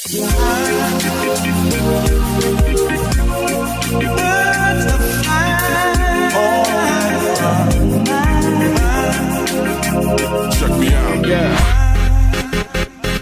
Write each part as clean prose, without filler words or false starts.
Check me out. Yeah.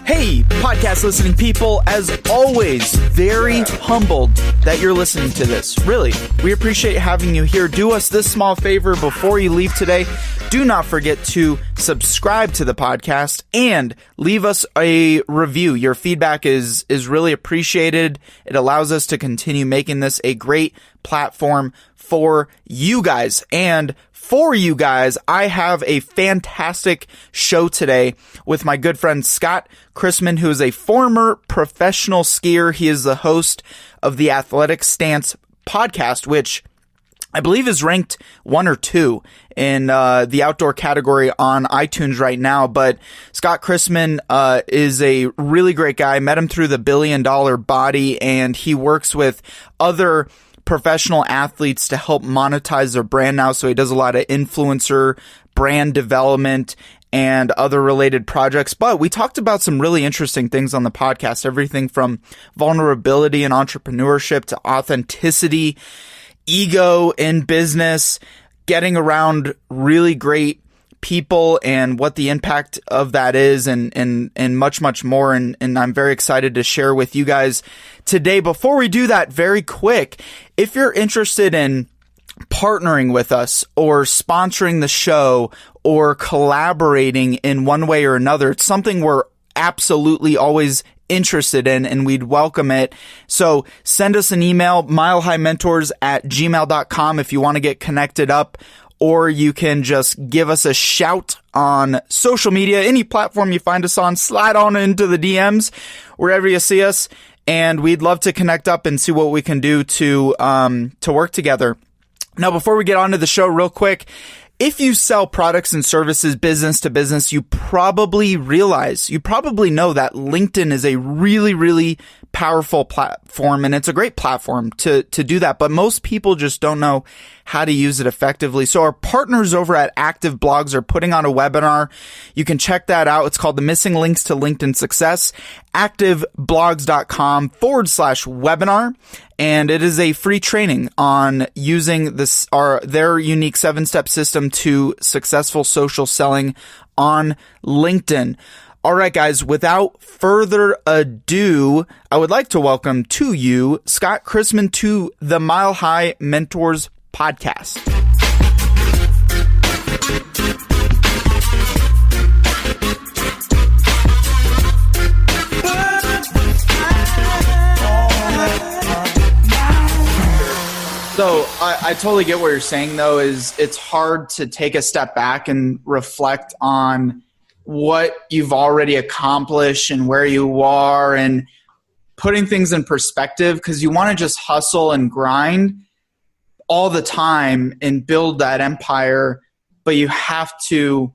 Hey, podcast listening people, as always, very humbled that you're listening to this. Really, we appreciate having you here. Do us this small favor before you leave today. Do not forget to subscribe to the podcast and leave us a review. Your feedback is really appreciated. It allows us to continue making this a great platform for you guys. And for you guys, I have a fantastic show today with my good friend Scot Chrisman, who is a former professional skier. He is the host of the Athletic Stance podcast, which I believe is ranked 1 or 2 in the outdoor category on iTunes right now. But Scot Chrisman is a really great guy. I met him through the $1 Billion Body, and he works with other professional athletes to help monetize their brand now. So he does a lot of influencer brand development and other related projects. But we talked about some really interesting things on the podcast, everything from vulnerability and entrepreneurship to authenticity, ego in business, getting around really great people and what the impact of that is, and much, much more. And I'm very excited to share with you guys today. Before we do that, very quick, if you're interested in partnering with us or sponsoring the show or collaborating in one way or another, it's something we're absolutely always interested in, and we'd welcome it. So send us an email, milehighmentors@gmail.com, if you want to get connected up, or you can just give us a shout on social media, any platform you find us on. Slide on into the DMs wherever you see us, and we'd love to connect up and see what we can do to work together. Now, before we get on to the show, real quick, if you sell products and services business to business, you probably know that LinkedIn is a really, really powerful platform, and it's a great platform to do that. But most people just don't know how to use it effectively. So our partners over at Active Blogs are putting on a webinar. You can check that out. It's called The Missing Links to LinkedIn Success, activeblogs.com/webinar. And it is a free training on using their unique 7-step system to successful social selling on LinkedIn. All right, guys, without further ado, I would like to welcome to you Scot Chrisman to the Mile High Mentors podcast. So I totally get what you're saying, though, is it's hard to take a step back and reflect on what you've already accomplished and where you are and putting things in perspective, because you want to just hustle and grind all the time and build that empire, but you have to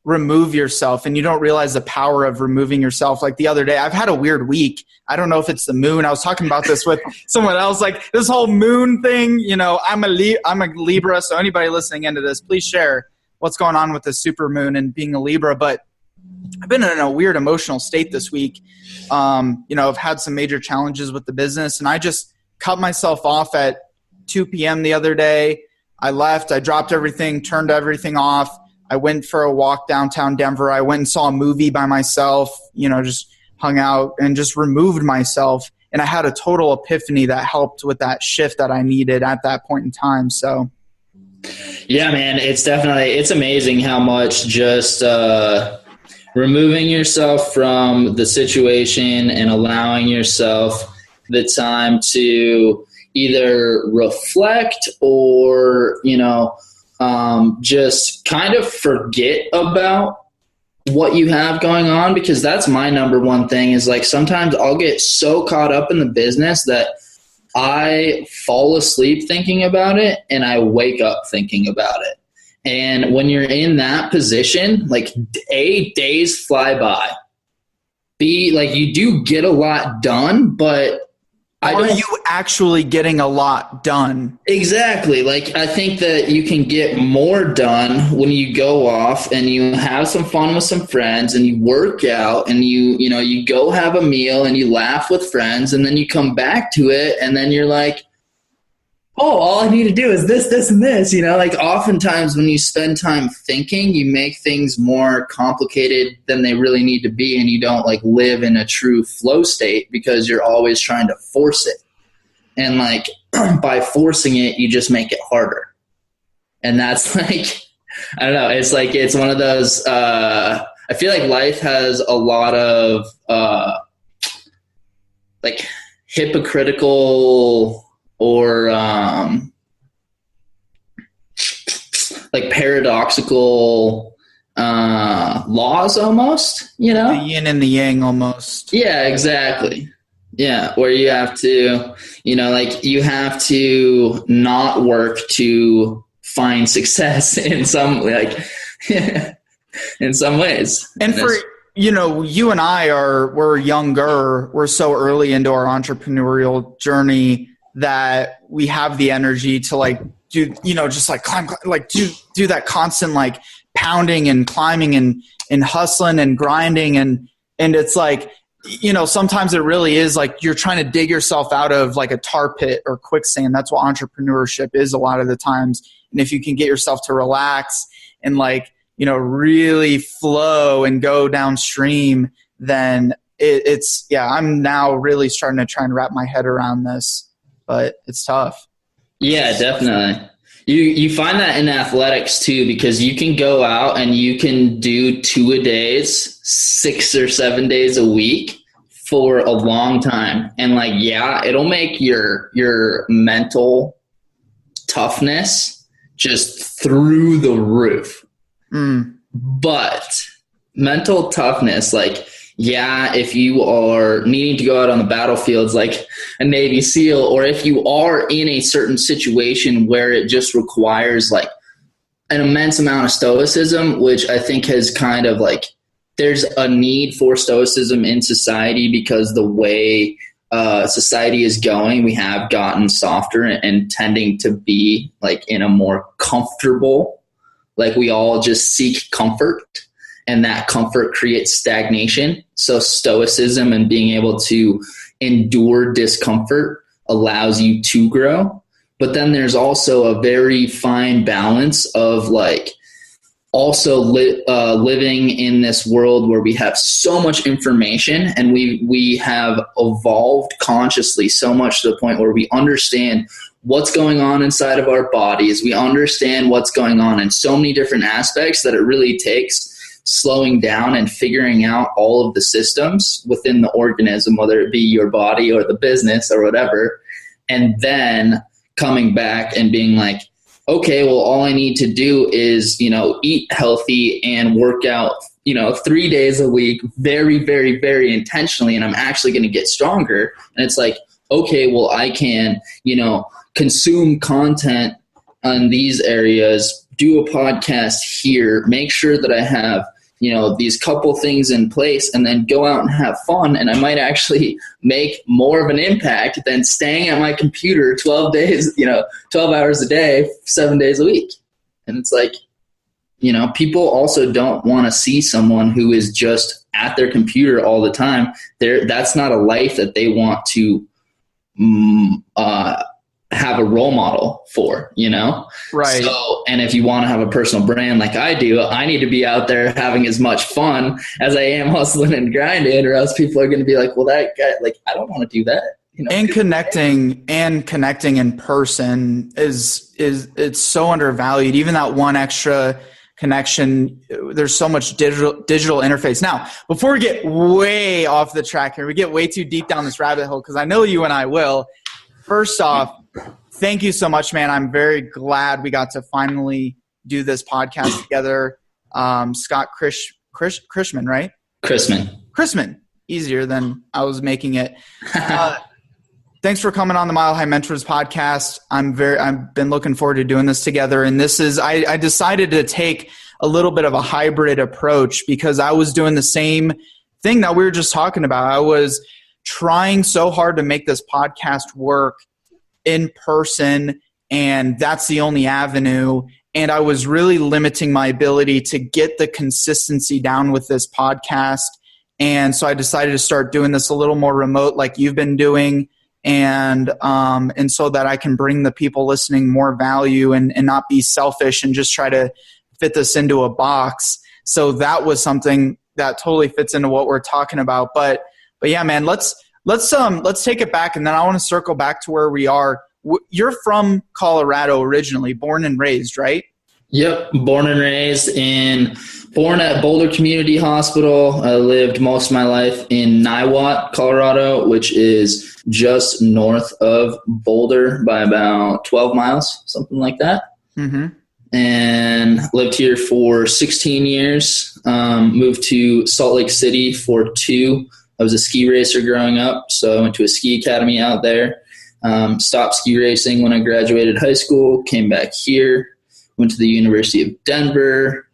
remove yourself, and you don't realize the power of removing yourself. Like the other day, I've had a weird week. I don't know if it's the moon. I was talking about this with someone else, like this whole moon thing. You know, I'm a Libra, so anybody listening into this, please share what's going on with the super moon and being a Libra. But I've been in a weird emotional state this week. I've had some major challenges with the business, and I just cut myself off at 2 p.m. the other day. I left. I dropped everything, turned everything off. I went for a walk downtown Denver. I went and saw a movie by myself, just hung out and just removed myself. And I had a total epiphany that helped with that shift that I needed at that point in time. So, yeah, man, it's amazing how much just removing yourself from the situation and allowing yourself the time to either reflect or, just kind of forget about what you have going on, because that's my number one thing is like sometimes I'll get so caught up in the business that I fall asleep thinking about it and I wake up thinking about it. And when you're in that position, like days fly by. You do get a lot done, but Are you actually getting a lot done? Exactly. Like, I think that you can get more done when you go off and you have some fun with some friends and you work out and you go have a meal and you laugh with friends, and then you come back to it and then you're like, oh, all I need to do is this, and this, like oftentimes when you spend time thinking, you make things more complicated than they really need to be. And you don't like live in a true flow state because you're always trying to force it. And like by forcing it, you just make it harder. And that's like, I don't know. It's like, it's one of those, I feel like life has a lot of like hypocritical or like paradoxical laws almost, The yin and the yang almost. Yeah, exactly. Yeah, where you have to, like you have to not work to find success in some in some ways. And for you and we're younger, we're so early into our entrepreneurial journey that we have the energy to like do, just like climb, like do that constant like pounding and climbing and hustling and grinding. And it's like, sometimes it really is like you're trying to dig yourself out of like a tar pit or quicksand. That's what entrepreneurship is a lot of the times. And if you can get yourself to relax and like, really flow and go downstream, then I'm now really starting to try and wrap my head around this. But it's tough. Yeah, definitely. You find that in athletics too, because you can go out and you can do 2-a-days, 6 or 7 days a week for a long time. And like, yeah, it'll make your mental toughness just through the roof. But mental toughness, like, yeah, if you are needing to go out on the battlefields like a Navy SEAL, or if you are in a certain situation where it just requires like an immense amount of stoicism, which I think has kind of like, there's a need for stoicism in society because the way society is going, we have gotten softer and tending to be like in a more comfortable, like we all just seek comfort. And that comfort creates stagnation. So stoicism and being able to endure discomfort allows you to grow. But then there's also a very fine balance of like also living in this world where we have so much information and we have evolved consciously so much to the point where we understand what's going on inside of our bodies. We understand what's going on in so many different aspects that it really takes slowing down and figuring out all of the systems within the organism, whether it be your body or the business or whatever, and then coming back and being like, okay, well, all I need to do is, eat healthy and work out, 3 days a week, very, very, very intentionally, and I'm actually going to get stronger. And it's like, okay, well, I can, consume content on these areas, do a podcast here, make sure that I have, these couple things in place, and then go out and have fun. And I might actually make more of an impact than staying at my computer 12 hours a day, 7 days a week. And it's like, people also don't want to see someone who is just at their computer all the time. That's not a life that they want to have a role model for, Right. So, and if you want to have a personal brand like I do, I need to be out there having as much fun as I am hustling and grinding, or else people are going to be like, well, that guy, like, I don't want to do that. And connecting in person is it's so undervalued. Even that one extra connection, there's so much digital interface. Now, before we get way off the track here, we get way too deep down this rabbit hole, because I know you and I will. First off, thank you so much, man. I'm very glad we got to finally do this podcast together. Scot Chrisman, right? Chrisman. Easier than I was making it. Thanks for coming on the Mile High Mentors podcast. I've been looking forward to doing this together. And I decided to take a little bit of a hybrid approach, because I was doing the same thing that we were just talking about. I was trying so hard to make this podcast work in person, and that's the only avenue. And I was really limiting my ability to get the consistency down with this podcast. And so I decided to start doing this a little more remote like you've been doing, and so that I can bring the people listening more value and not be selfish and just try to fit this into a box. So that was something that totally fits into what we're talking about. But yeah, man, let's take it back, and then I want to circle back to where we are. You're from Colorado originally, born and raised, right? Yep, born and raised born at Boulder Community Hospital. I lived most of my life in Niwot, Colorado, which is just north of Boulder by about 12 miles, something like that. Mm-hmm. And lived here for 16 years. Moved to Salt Lake City for 2. I was a ski racer growing up, so I went to a ski academy out there. Stopped ski racing when I graduated high school, came back here, went to the University of Denver,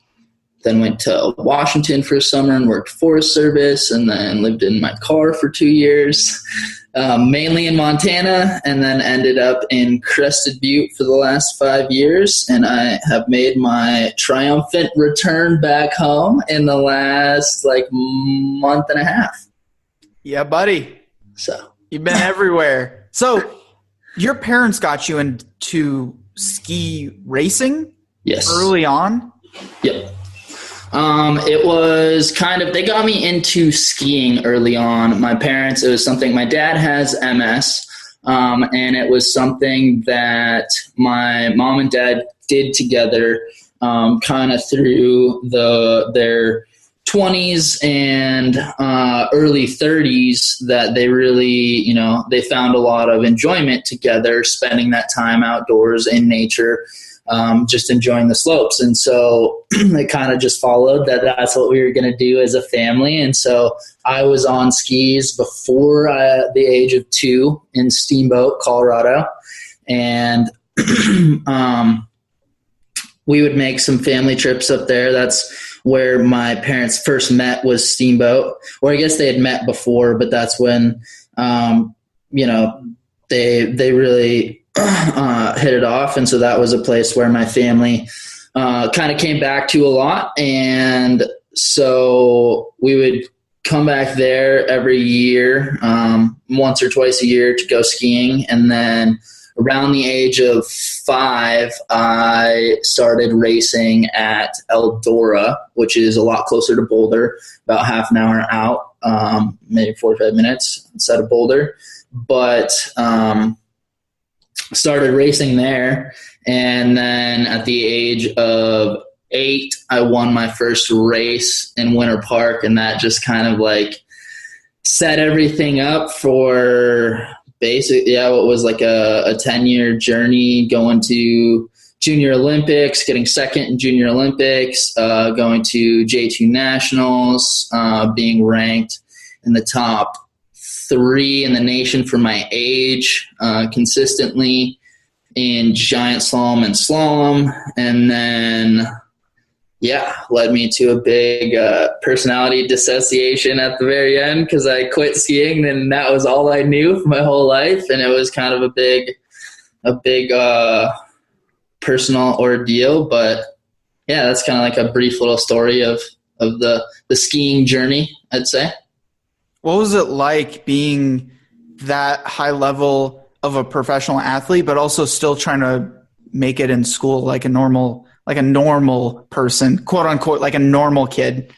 then went to Washington for a summer and worked Forest Service, and then lived in my car for 2 years, mainly in Montana, and then ended up in Crested Butte for the last 5 years. And I have made my triumphant return back home in the last month and a half. Yeah, buddy. So you've been everywhere. So your parents got you into ski racing? Yes. Early on? Yep. It was they got me into skiing early on. My parents, it was something, my dad has MS, and it was something that my mom and dad did together, through their 20s and early 30s, that they really, they found a lot of enjoyment together, spending that time outdoors in nature, just enjoying the slopes. And so it kind of just followed that's what we were going to do as a family. And so I was on skis before the age of 2 in Steamboat, Colorado. And we would make some family trips up there. That's where my parents first met, was Steamboat, or I guess they had met before, but that's when, they really hit it off. And so that was a place where my family kind of came back to a lot. And so we would come back there every year, once or twice a year, to go skiing. And then around the age of 5, I started racing at Eldora, which is a lot closer to Boulder, about half an hour out, maybe 45 minutes outside of Boulder. But started racing there. And then at the age of 8, I won my first race in Winter Park. And that just kind of set everything up for what was a 10-year journey, going to Junior Olympics, getting second in Junior Olympics, going to J2 Nationals, being ranked in the top 3 in the nation for my age, consistently in giant slalom and slalom. And then, led me to a big personality dissociation at the very end, because I quit skiing and that was all I knew for my whole life. And it was kind of a big personal ordeal. But yeah, that's kind of a brief little story of the skiing journey, I'd say. What was it like being that high level of a professional athlete, but also still trying to make it in school like a normal person, quote unquote, like a normal kid?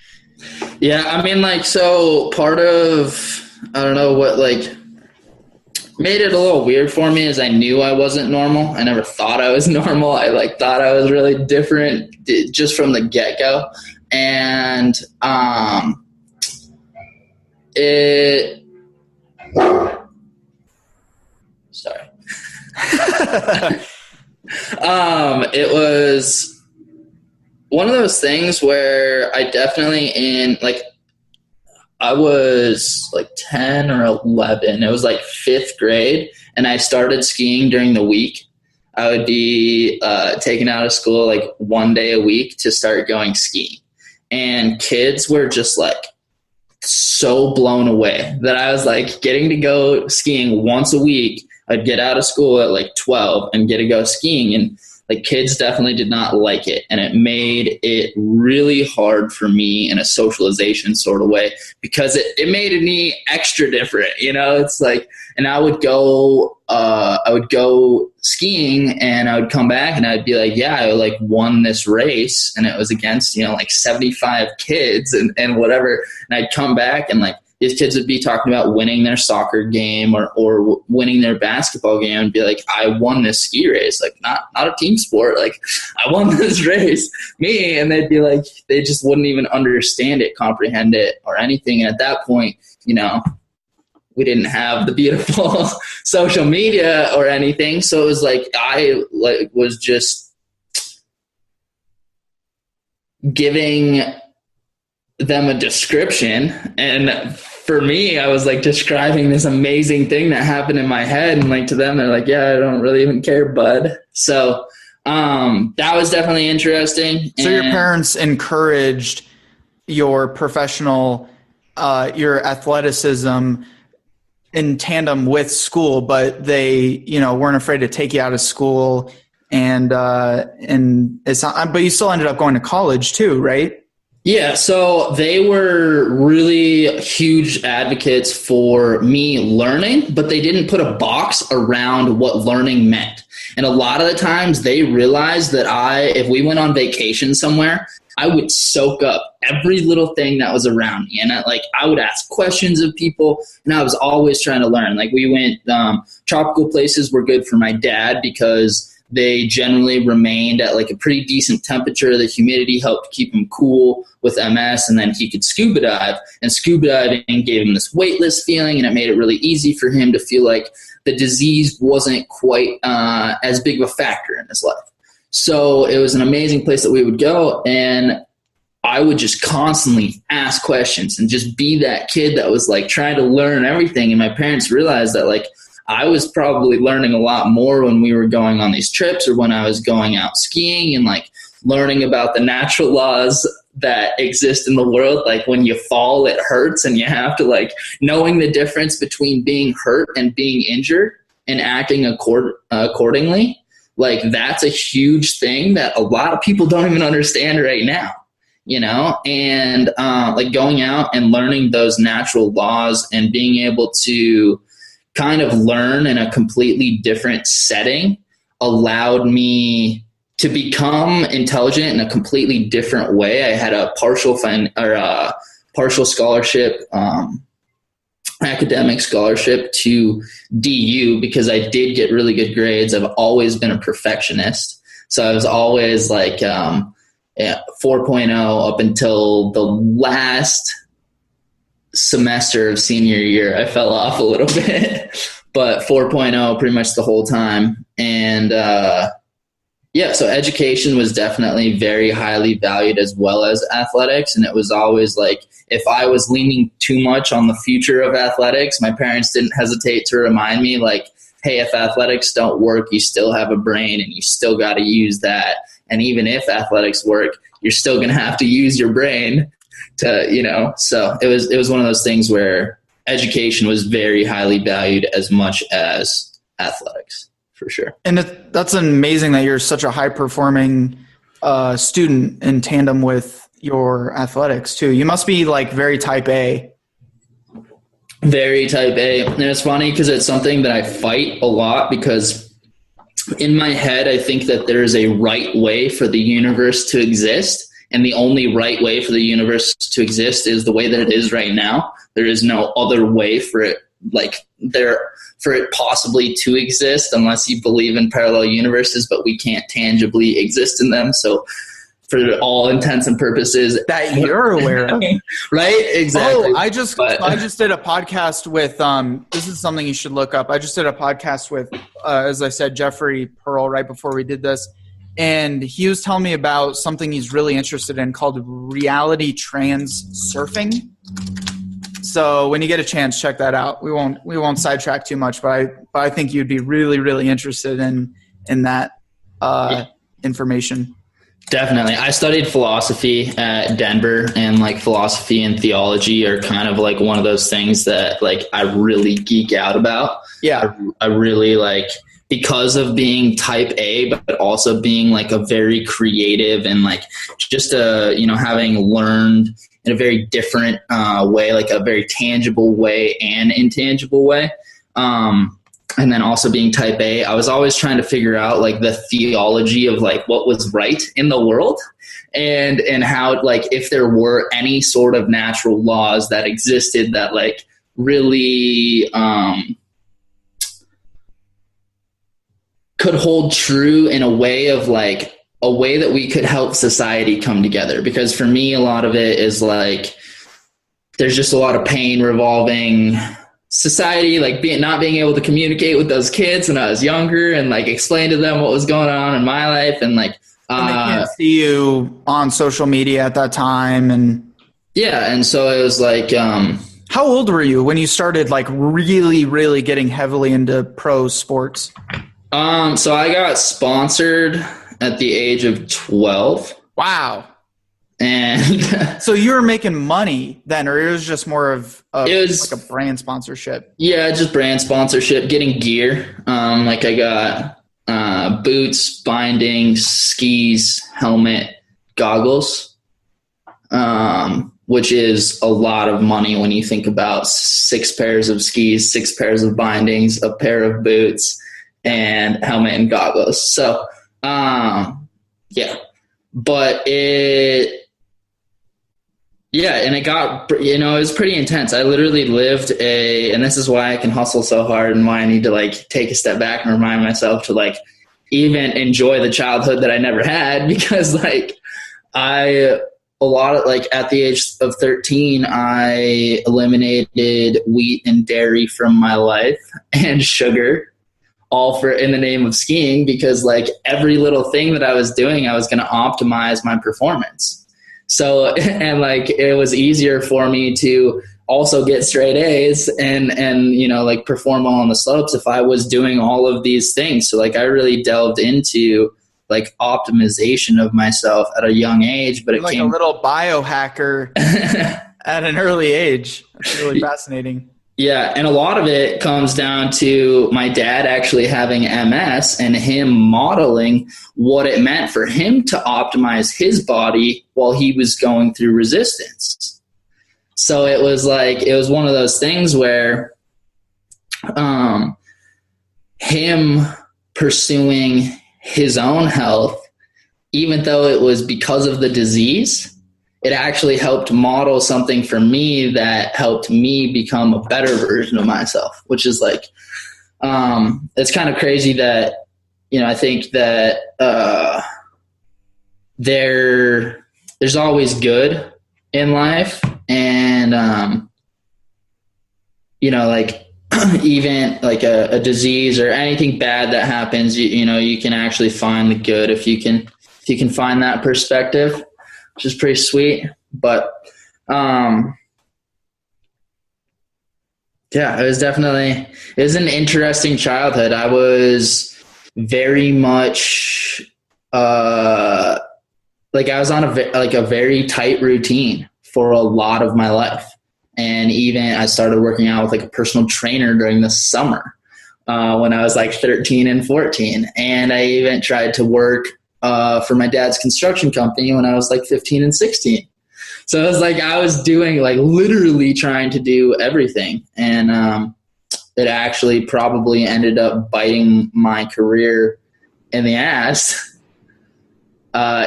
Yeah, I mean, so part of, I don't know what made it a little weird for me is I knew I wasn't normal. I never thought I was normal. I thought I was really different just from the get-go. And it was one of those things where I definitely I was 10 or 11. It was 5th grade, and I started skiing during the week. I would be taken out of school 1 day a week to start going skiing. And kids were just so blown away that I was like getting to go skiing once a week. I'd get out of school at like 12 and get to go skiing, and like kids definitely did not like it. And it made it really hard for me in a socialization sort of way, because it made me extra different, you know. It's like, and I would go skiing and I would come back and I'd be like, yeah, I like won this race, and it was against, you know, like 75 kids and whatever. And I'd come back and like these kids would be talking about winning their soccer game or winning their basketball game, and be like, I won this ski race, like not a team sport. Like, I won this race, me. And they'd be like, they just wouldn't even understand it, comprehend it or anything. And at that point, you know, we didn't have the beautiful social media or anything. So it was like, I like was just giving them a description, and for me, I was like describing this amazing thing that happened in my head, and like to them, they're like, yeah, I don't really even care, bud. So that was definitely interesting. So your parents encouraged your professional, your athleticism in tandem with school, but they, you know, weren't afraid to take you out of school, and it's not, but you still ended up going to college too, right? Yeah, so they were really huge advocates for me learning, but they didn't put a box around what learning meant. And a lot of the times they realized that if we went on vacation somewhere, I would soak up every little thing that was around me. And I would ask questions of people, and I was always trying to learn. Like, we went, tropical places were good for my dad because they generally remained at like a pretty decent temperature. The humidity helped keep him cool with MS, and then he could scuba dive. And scuba diving gave him this weightless feeling, and it made it really easy for him to feel like the disease wasn't quite as big of a factor in his life. So it was an amazing place that we would go, and I would just constantly ask questions and just be that kid that was like trying to learn everything. And my parents realized that like I was probably learning a lot more when we were going on these trips or when I was going out skiing and like learning about the natural laws that exist in the world. Like, when you fall, it hurts, and you have to like knowing the difference between being hurt and being injured and acting accordingly. Like, that's a huge thing that a lot of people don't even understand right now, you know? And like going out and learning those natural laws and being able to kind of learn in a completely different setting allowed me to become intelligent in a completely different way. I had a partial scholarship, academic scholarship to DU because I did get really good grades. I've always been a perfectionist. So I was always like 4.0 up until the last semester of senior year. I fell off a little bit, but 4.0 pretty much the whole time. And so education was definitely very highly valued, as well as athletics. And it was always like, if I was leaning too much on the future of athletics, my parents didn't hesitate to remind me like, hey, if athletics don't work, you still have a brain and you still got to use that. And even if athletics work, you're still going to have to use your brain to, you know. So it was one of those things where education was very highly valued as much as athletics, for sure. And that's amazing that you're such a high performing student in tandem with your athletics too. You must be like very type A. Very type A. And it's funny because it's something that I fight a lot, because in my head, I think that there is a right way for the universe to exist. And the only right way for the universe to exist is the way that it is right now. There is no other way for it, for it possibly to exist, unless you believe in parallel universes, but we can't tangibly exist in them. So for all intents and purposes that you're aware of, right? Exactly. Oh, I just did a podcast with, this is something you should look up. I just did a podcast with, as I said, Jeffrey Pearl right before we did this. And he was telling me about something he's really interested in called reality surfing. So when you get a chance, check that out. We won't sidetrack too much, but I think you'd be really, really interested in that information. Definitely. I studied philosophy at Denver, and like philosophy and theology are kind of like one of those things that like I really geek out about. Yeah. I really like, because of being type A, but also being like a very creative and like just having learned in a very different way, like a very tangible way and intangible way. And then also being type A, I was always trying to figure out like the theology of like what was right in the world, and how like if there were any sort of natural laws that existed that like really could hold true in a way that we could help society come together. Because for me, a lot of it is like there's just a lot of pain revolving society, like not being able to communicate with those kids when I was younger and like explain to them what was going on in my life, and like and they can't see you on social media at that time. And yeah, and so it was like how old were you when you started like really, really getting heavily into pro sports? So I got sponsored at the age of 12. Wow. And so you were making money then, or it was just more of it was like a brand sponsorship? Yeah, just brand sponsorship, getting gear. Like I got boots, bindings, skis, helmet, goggles, which is a lot of money when you think about 6 pairs of skis, 6 pairs of bindings, a pair of boots, and helmet and goggles. So, yeah, but and it got, it was pretty intense. I literally lived and this is why I can hustle so hard and why I need to like take a step back and remind myself to like even enjoy the childhood that I never had, because like at the age of 13, I eliminated wheat and dairy from my life and sugar, all in the name of skiing, because like every little thing that I was doing, I was going to optimize my performance. So, and like, it was easier for me to also get straight A's and, like perform well on the slopes if I was doing all of these things. So like, I really delved into like optimization of myself at a young age, but it like came a little biohacker at an early age. That's really fascinating. Yeah, and a lot of it comes down to my dad actually having MS and him modeling what it meant for him to optimize his body while he was going through resistance. So it was one of those things where him pursuing his own health, even though it was because of the disease, it actually helped model something for me that helped me become a better version of myself, which is like, it's kind of crazy that, I think that there's always good in life. And, like even like a disease or anything bad that happens, you can actually find the good if you can find that perspective, which is pretty sweet. But it was an interesting childhood. I was very much I was on a very tight routine for a lot of my life. And even I started working out with like a personal trainer during the summer when I was like 13 and 14. And I even tried to work for my dad's construction company when I was like 15 and 16. So it was like I was doing like literally trying to do everything. And it actually probably ended up biting my career in the ass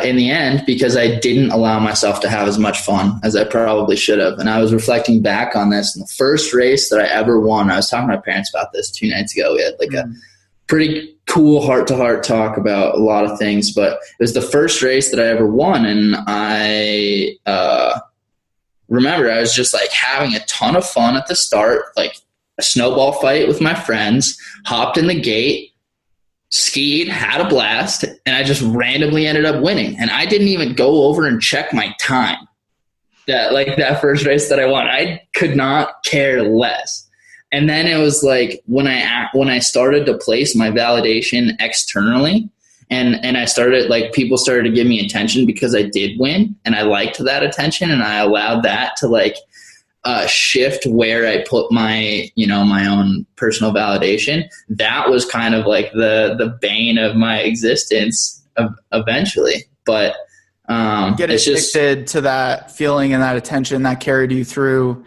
in the end, because I didn't allow myself to have as much fun as I probably should have. And I was reflecting back on this. In the first race that I ever won, I was talking to my parents about this 2 nights ago. We had like a pretty cool heart-to-heart talk about a lot of things, but it was the first race that I ever won. And I remember I was just like having a ton of fun at the start, like a snowball fight with my friends, hopped in the gate, skied, had a blast, and I just randomly ended up winning. And I didn't even go over and check my time that first race that I won. I could not care less. And then it was like when I started to place my validation externally And I started, like, people started to give me attention because I did win, and I liked that attention, and I allowed that to like shift where I put my, my own personal validation. That was kind of like the bane of my existence eventually. But get addicted to that feeling and that attention that carried you through,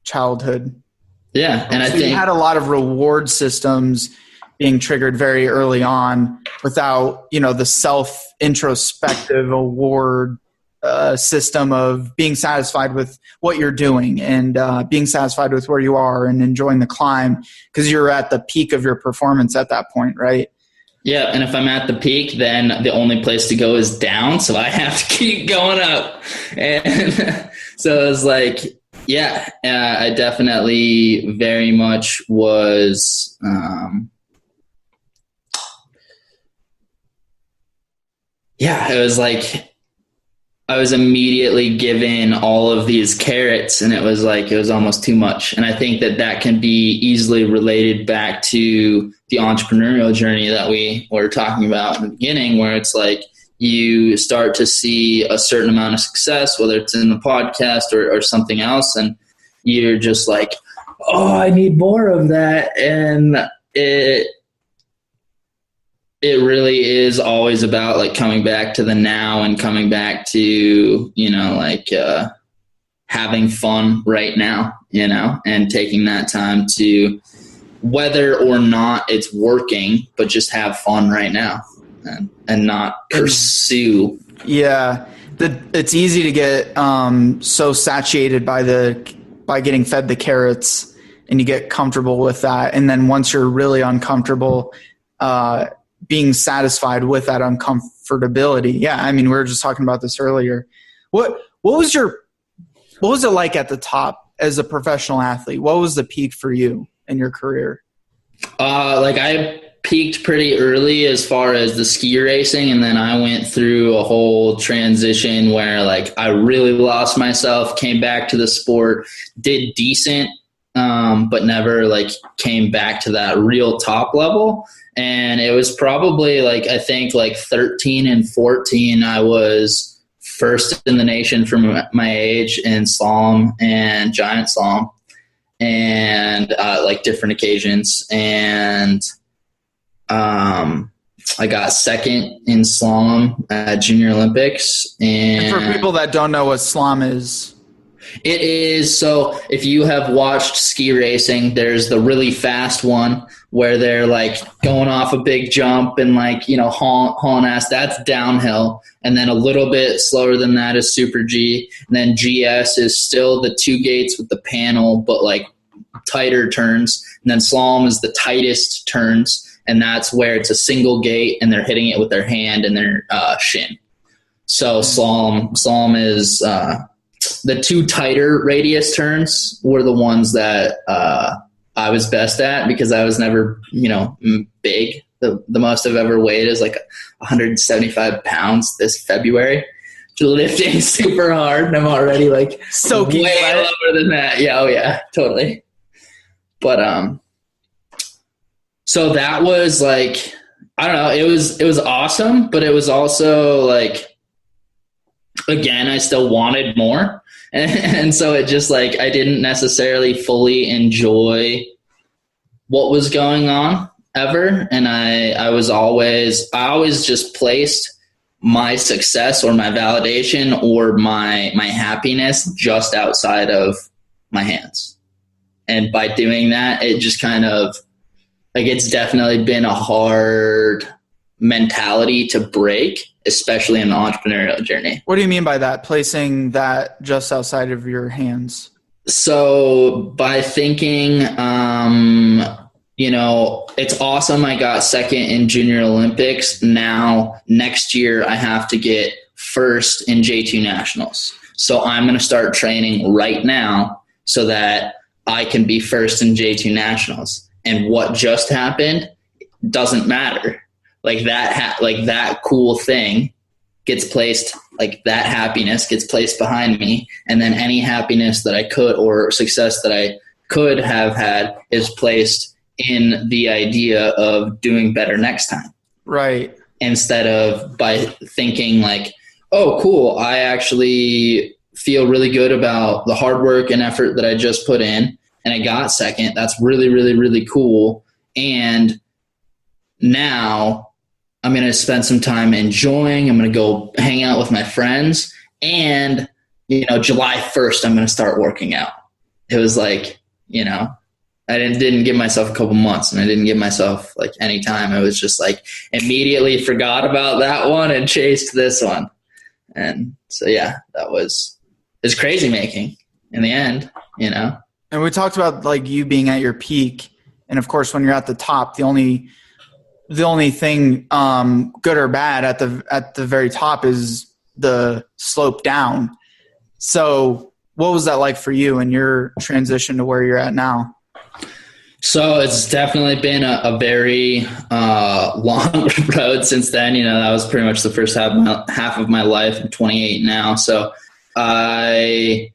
childhood. Yeah. And so I think you had a lot of reward systems being triggered very early on without, the self-introspective award system of being satisfied with what you're doing and being satisfied with where you are and enjoying the climb because you're at the peak of your performance at that point, right? Yeah, and if I'm at the peak, then the only place to go is down, so I have to keep going up. And so it was like, yeah, I definitely very much was it was like I was immediately given all of these carrots, and it was almost too much. And I think that can be easily related back to the entrepreneurial journey that we were talking about in the beginning, where it's like you start to see a certain amount of success, whether it's in the podcast or something else, and you're just like, oh, I need more of that. And it really is always about like coming back to the now and coming back to, having fun right now, and taking that time to, whether or not it's working, but just have fun right now and not pursue. Yeah. It's easy to get so satiated by getting fed the carrots, and you get comfortable with that. And then once you're really uncomfortable, being satisfied with that uncomfortability. Yeah. I mean, we were just talking about this earlier. What was it like at the top as a professional athlete? What was the peak for you in your career? I peaked pretty early as far as the ski racing. And then I went through a whole transition where like I really lost myself, came back to the sport, did decent, but never like came back to that real top level. And it was probably like, I think like 13 and 14, I was first in the nation for my age in slalom and giant slalom and like different occasions. And I got second in slalom at Junior Olympics. And for people that don't know what slalom is, it is, so if you have watched ski racing, there's the really fast one where they're like going off a big jump and like, hauling ass. That's downhill. And then a little bit slower than that is Super G. And then GS is still the two gates with the panel, but like tighter turns. And then slalom is the tightest turns. And that's where it's a single gate and they're hitting it with their hand and their shin. So slalom is the two tighter radius turns were the ones that I was best at because I was never, big. The most I've ever weighed is like 175 pounds this February. Lifting super hard, and I'm already like soaking way wet. lower than that. Yeah, oh yeah, totally. But so that was like, I don't know, it was awesome, but it was also like, again, I still wanted more. And so it just like, I didn't necessarily fully enjoy what was going on ever. And I always just placed my success or my validation or my happiness just outside of my hands. And by doing that, it just kind of like, it's definitely been a hard mentality to break, especially in the entrepreneurial journey. What do you mean by that? Placing that just outside of your hands? So by thinking, it's awesome. I got second in Junior Olympics. Now next year I have to get first in J2 Nationals. So I'm going to start training right now so that I can be first in J2 Nationals. And what just happened doesn't matter. Like that cool thing gets placed, like that happiness gets placed behind me. And then any happiness that I could or success that I could have had is placed in the idea of doing better next time. Right. instead of by thinking like, oh, cool, I actually feel really good about the hard work and effort that I just put in and I got second. That's really, really, really cool. And now I'm going to spend some time enjoying. I'm going to go hang out with my friends. And, July 1st, I'm going to start working out. It was like, I didn't give myself a couple months and I didn't give myself like any time. I was just like immediately forgot about that one and chased this one. And so, yeah, it's crazy making in the end, And we talked about like you being at your peak. And of course, when you're at the top, the only thing, good or bad at the very top is the slope down. So what was that like for you in your transition to where you're at now? So it's definitely been a very long road since then. That was pretty much the first half of my life. I'm 28 now. So it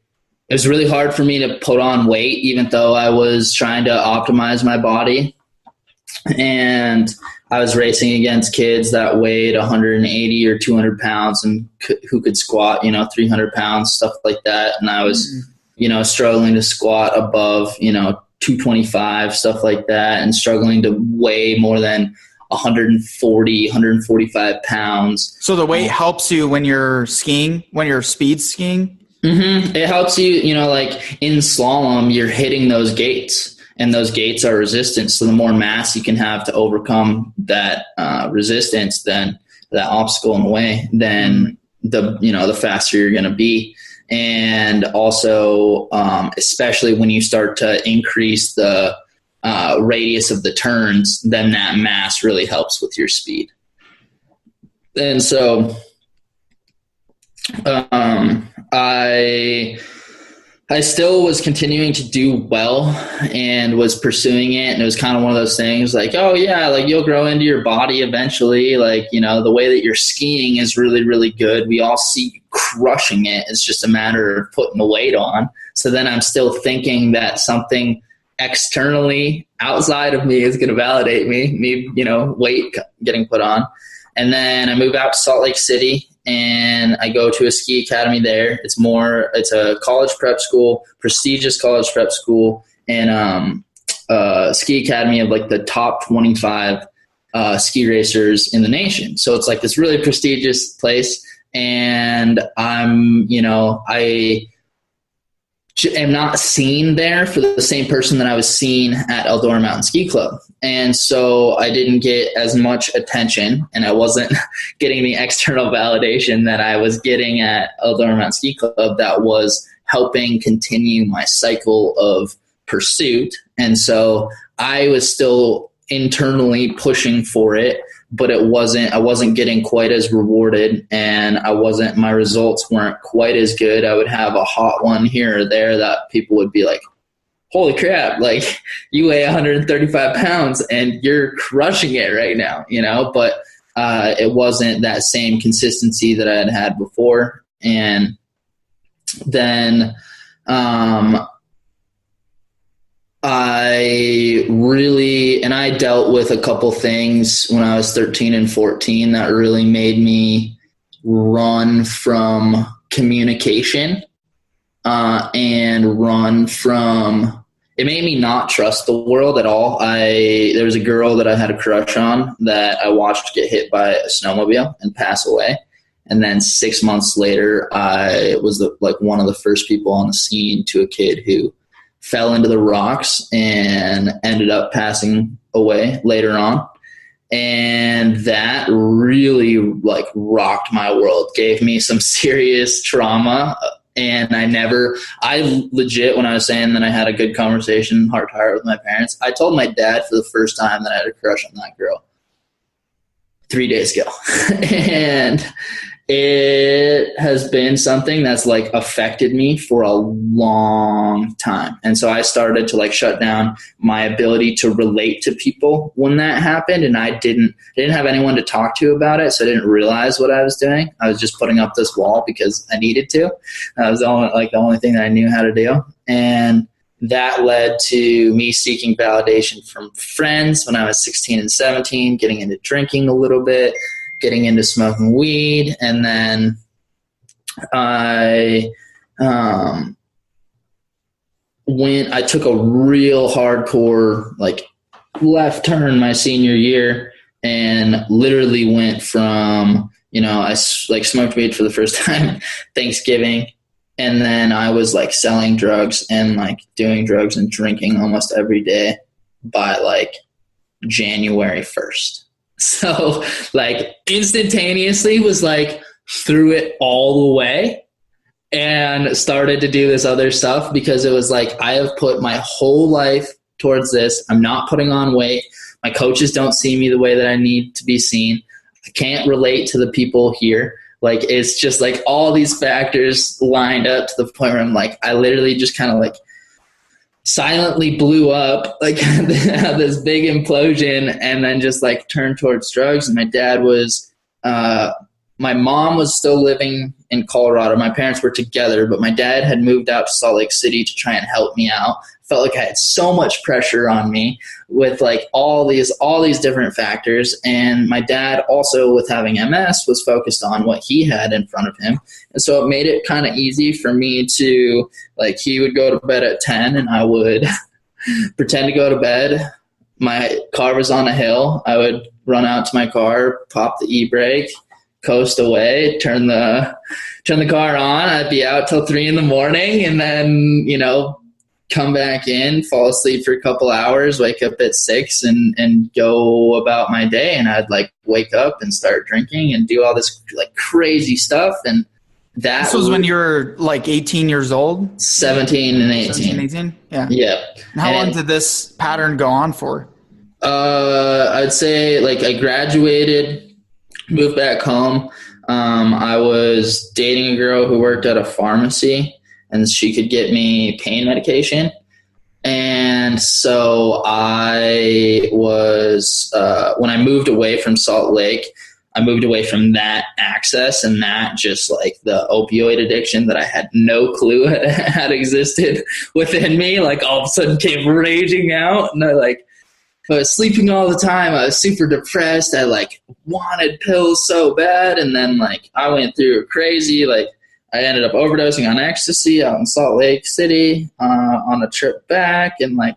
was really hard for me to put on weight, even though I was trying to optimize my body. And I was racing against kids that weighed 180 or 200 pounds and who could squat, 300 pounds, stuff like that. And I was, struggling to squat above, 225, stuff like that, and struggling to weigh more than 140, 145 pounds. So the weight helps you when you're skiing, when you're speed skiing? Mm-hmm. It helps you, like in slalom, you're hitting those gates. And those gates are resistance. So the more mass you can have to overcome that resistance, then that obstacle in the way, then the faster you're going to be. And also, especially when you start to increase the radius of the turns, then that mass really helps with your speed. And so I still was continuing to do well and was pursuing it. And it was kind of one of those things like, oh yeah, like you'll grow into your body eventually. Like, the way that you're skiing is really, really good. We all see you crushing it. It's just a matter of putting the weight on. So then I'm still thinking that something externally outside of me is going to validate me, weight getting put on. And then I move out to Salt Lake City and I go to a ski academy there. It's a college prep school, prestigious college prep school, and ski academy of like the top 25 ski racers in the nation. So it's like this really prestigious place. And I am not seen there for the same person that I was seen at Eldora Mountain Ski Club. And so I didn't get as much attention and I wasn't getting the external validation that I was getting at Eldora Mountain Ski Club that was helping continue my cycle of pursuit. And so I was still internally pushing for it, but I wasn't getting quite as rewarded and my results weren't quite as good. I would have a hot one here or there that people would be like, holy crap, like you weigh 135 pounds and you're crushing it right now, but it wasn't that same consistency that I had had before. And then I dealt with a couple things when I was 13 and 14 that really made me run from communication it made me not trust the world at all. There was a girl that I had a crush on that I watched get hit by a snowmobile and pass away. And then 6 months later, I was one of the first people on the scene to a kid who fell into the rocks and ended up passing away later on. And that really rocked my world, gave me some serious trauma. And I legit, when I was saying that I had a good conversation heart to heart with my parents, I told my dad for the first time that I had a crush on that girl 3 days ago. And it has been something that's affected me for a long time. And so I started to shut down my ability to relate to people when that happened. And I didn't have anyone to talk to about it. So I didn't realize what I was doing. I was just putting up this wall because I needed to. That was the only thing that I knew how to do. And that led to me seeking validation from friends when I was 16 and 17, getting into drinking a little bit, getting into smoking weed. And then I took a real hardcore, like, left turn my senior year and literally went from, I like smoked weed for the first time Thanksgiving. And then I was like selling drugs and like doing drugs and drinking almost every day by like January 1st. So like instantaneously was like threw it all away and started to do this other stuff because it was like, I have put my whole life towards this. I'm not putting on weight. My coaches don't see me the way that I need to be seen. I can't relate to the people here. Like, it's just like all these factors lined up to the point where I'm like, I literally just kind of like silently blew up, like had this big implosion, and then just like turned towards drugs. And my dad was, my mom was still living in Colorado. My parents were together, but my dad had moved out to Salt Lake City to try and help me out. Felt like I had so much pressure on me with like all these different factors. And my dad also, with having MS, was focused on what he had in front of him. And so it made it kind of easy for me to, like, he would go to bed at 10 and I would pretend to go to bed. My car was on a hill. I would run out to my car, pop the e-brake, coast away, turn the car on. I'd be out till 3 a.m. and then, come back in, fall asleep for a couple hours, wake up at 6 and go about my day. And I'd like wake up and start drinking and do all this like crazy stuff. And this was when you were like 18 years old? 17 and 18. 17, 18? Yeah. Yeah. And how long did this pattern go on for? I'd say like I graduated, moved back home. I was dating a girl who worked at a pharmacy, and she could get me pain medication. And so I was, when I moved away from Salt Lake, I moved away from that access and that just like the opioid addiction that I had no clue had existed within me, like all of a sudden came raging out. And I was sleeping all the time. I was super depressed. I like wanted pills so bad. And then like I went through crazy, like, I ended up overdosing on ecstasy out in Salt Lake City on a trip back, and like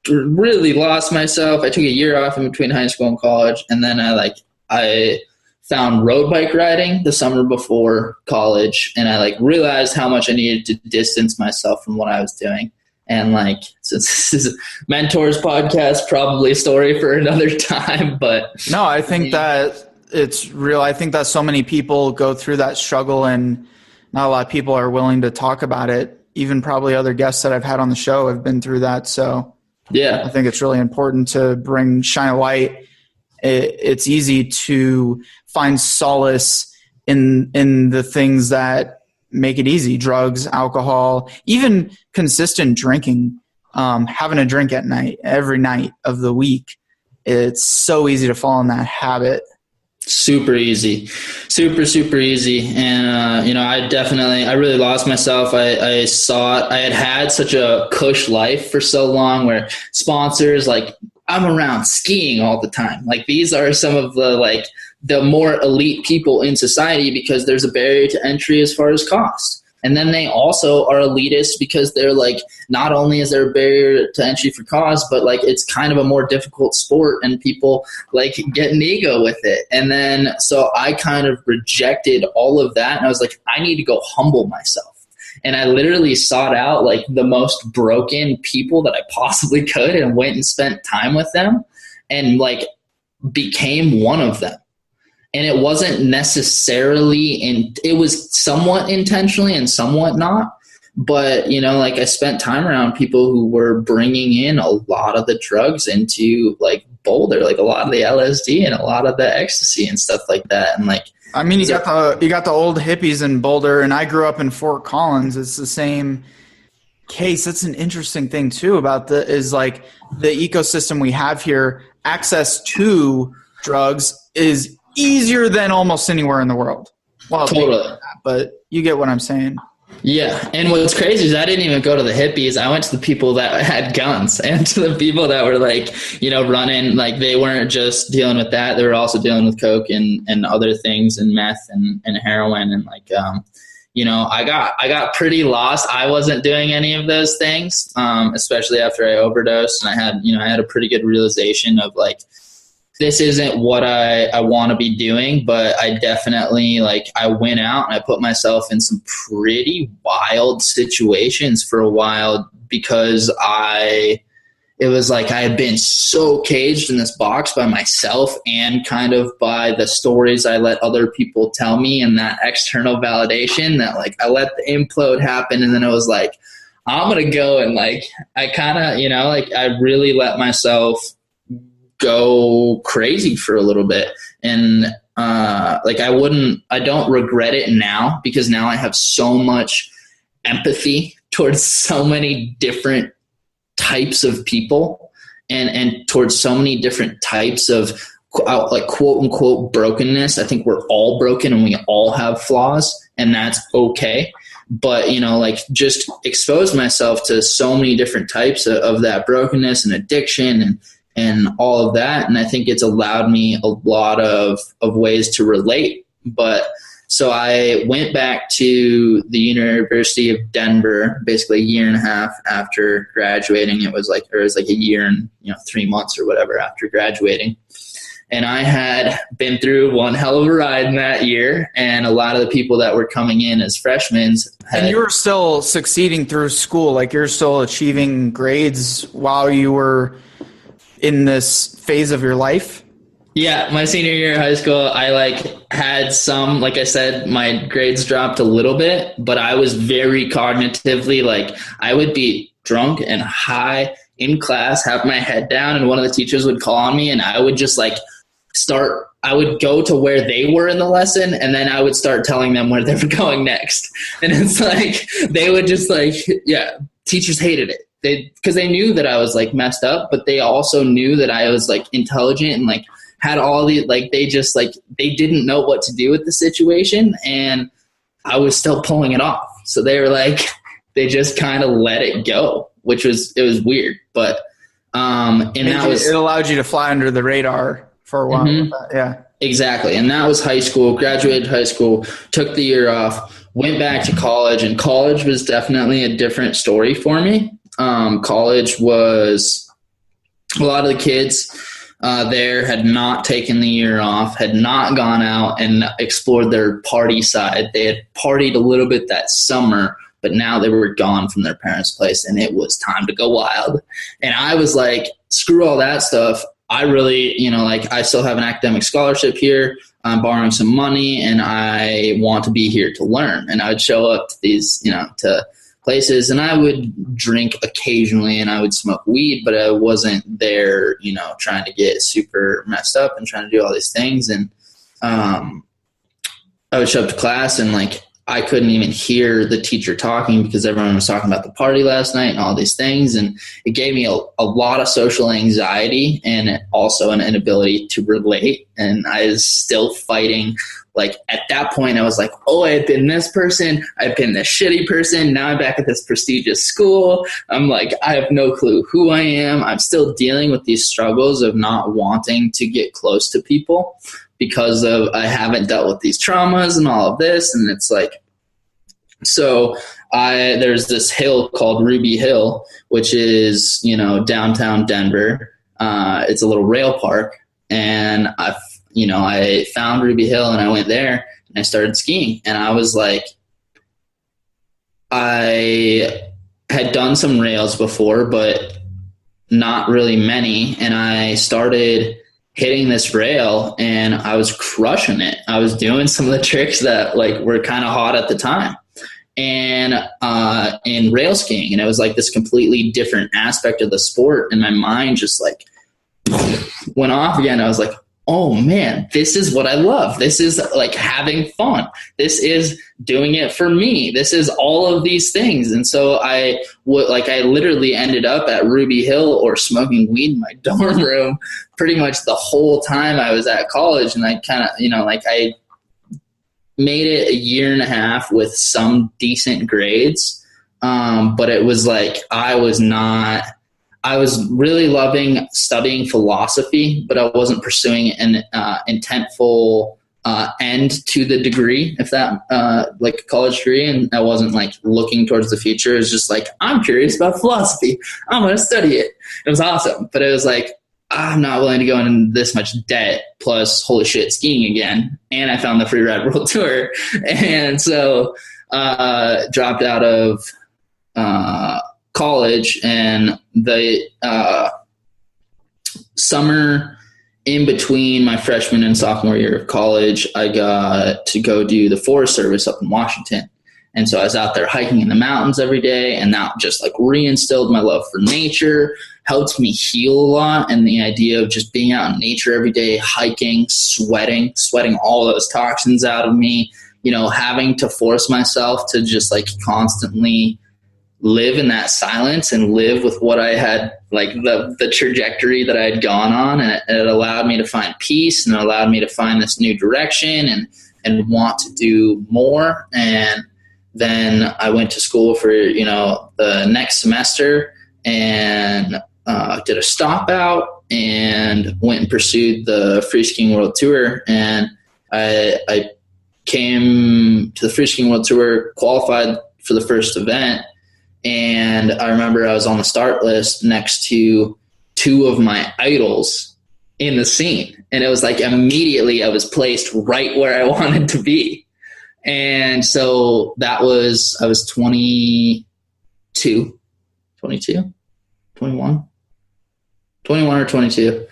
really lost myself. I took a year off in between high school and college, and then I found road bike riding the summer before college, and I like realized how much I needed to distance myself from what I was doing. And like, since this is Mentors podcast, probably a story for another time, but no, I think that it's real. I think that so many people go through that struggle, and not a lot of people are willing to talk about it. Even probably other guests that I've had on the show have been through that. So yeah, I think it's really important to shine a light. It's easy to find solace in the things that make it easy: drugs, alcohol, even consistent drinking, having a drink at night, every night of the week. It's so easy to fall in that habit. Super easy, super easy. And, I really lost myself. I saw it. I had such a cush life for so long where sponsors, like, I'm around skiing all the time. Like, these are some of the more elite people in society because there's a barrier to entry as far as cost. And then they also are elitist because they're like, not only is there a barrier to entry for cost, but like it's kind of a more difficult sport and people like get an ego with it. And then, so I kind of rejected all of that. And I was like, I need to go humble myself. And I literally sought out like the most broken people that I possibly could and went and spent time with them and like became one of them. And it wasn't necessarily it was somewhat intentionally and somewhat not. But, like I spent time around people who were bringing in a lot of the drugs into like Boulder, like a lot of the LSD and a lot of the ecstasy and stuff like that. And like, I mean, you got the old hippies in Boulder, and I grew up in Fort Collins. It's the same case. That's an interesting thing too about is like the ecosystem we have here. Access to drugs is easier than almost anywhere in the world. Well, totally. But you get what I'm saying. Yeah. And what's crazy is I didn't even go to the hippies. I went to the people that had guns and to the people that were like, running, like they weren't just dealing with that. They were also dealing with coke and other things and meth and heroin. And like, I got pretty lost. I wasn't doing any of those things, especially after I overdosed. And I had a pretty good realization of like, this isn't what I want to be doing, but I definitely I went out and I put myself in some pretty wild situations for a while because it was like I had been so caged in this box by myself and kind of by the stories I let other people tell me and that external validation that I let the implode happen. And then it was like, I'm going to go and I kind of, I really let myself go crazy for a little bit. And I don't regret it now because now I have so much empathy towards so many different types of people and towards so many different types of quote unquote brokenness. I think we're all broken and we all have flaws and that's okay. But, just expose myself to so many different types of that brokenness and addiction and all of that. And I think it's allowed me a lot of ways to relate. But so I went back to the University of Denver, basically a year and a half after graduating. It was like a year and 3 months or whatever after graduating. And I had been through one hell of a ride in that year. And a lot of the people that were coming in as freshmen. And you were still succeeding through school. Like you're still achieving grades while you were in this phase of your life? Yeah, my senior year of high school, I had some, like I said, my grades dropped a little bit, but I was very cognitively, I would be drunk and high in class, have my head down, and one of the teachers would call on me, and I would just I would go to where they were in the lesson, and then I would start telling them where they were going next. And it's they would just teachers hated it. Because they knew that I was messed up, but they also knew that I was intelligent and had all the they didn't know what to do with the situation, and I was still pulling it off. So they were they just kind of let it go, it was weird, but it allowed you to fly under the radar for a while. Mm-hmm. Yeah, exactly. And that was high school. Graduated high school, took the year off, went back to college, and college was definitely a different story for me. College was a lot of the kids there had not taken the year off, had not gone out and explored their party side. They had partied a little bit that summer, but now they were gone from their parents' place and it was time to go wild. And I was like, screw all that stuff. I really, I still have an academic scholarship here. I'm borrowing some money and I want to be here to learn. And I would show up to these, to places, and I would drink occasionally and I would smoke weed, but I wasn't there, trying to get super messed up and trying to do all these things. And I would show up to class and I couldn't even hear the teacher talking because everyone was talking about the party last night and all these things. And it gave me a lot of social anxiety and also an inability to relate. And I was still fighting. At that point, I was like, oh, I've been this person. I've been this shitty person. Now I'm back at this prestigious school. I'm I have no clue who I am. I'm still dealing with these struggles of not wanting to get close to people because of I haven't dealt with these traumas and all of this. And it's so there's this hill called Ruby Hill, which is, downtown Denver. It's a little rail park. And I found Ruby Hill and I went there and I started skiing. And I was I had done some rails before, but not really many. And I started hitting this rail and I was crushing it. I was doing some of the tricks that were kind of hot at the time. And in rail skiing, and it was this completely different aspect of the sport. And my mind just went off again. I was oh man, this is what I love. This is having fun. This is doing it for me. This is all of these things. And so I literally ended up at Ruby Hill or smoking weed in my dorm room pretty much the whole time I was at college. And I kind of, made it a year and a half with some decent grades. But it was like, I was really loving studying philosophy, but I wasn't pursuing an intentful end to the degree, if that, like a college degree. And I wasn't like looking towards the future. It was just like, I'm curious about philosophy, I'm going to study it. It was awesome. But it was like, I'm not willing to go into this much debt, plus holy shit, skiing again. And I found the Free Ride World Tour. And so dropped out of college, and the summer in between my freshman and sophomore year of college, I got to go do the Forest Service up in Washington. And so I was out there hiking in the mountains every day, and that just like reinstilled my love for nature, helped me heal a lot. And the idea of just being out in nature every day, hiking, sweating all those toxins out of me, you know, having to force myself to just like constantly live in that silence and live with what I had, like the trajectory that I had gone on. And it allowed me to find peace, and it allowed me to find this new direction and want to do more. And then I went to school for, you know, the next semester, and did a stop out and went and pursued the Free Skiing World Tour. And I came to the Free Skiing World Tour, qualified for the first event. And I remember I was on the start list next to two of my idols in the scene. And it was like immediately I was placed right where I wanted to be. And so I was 21 or 22.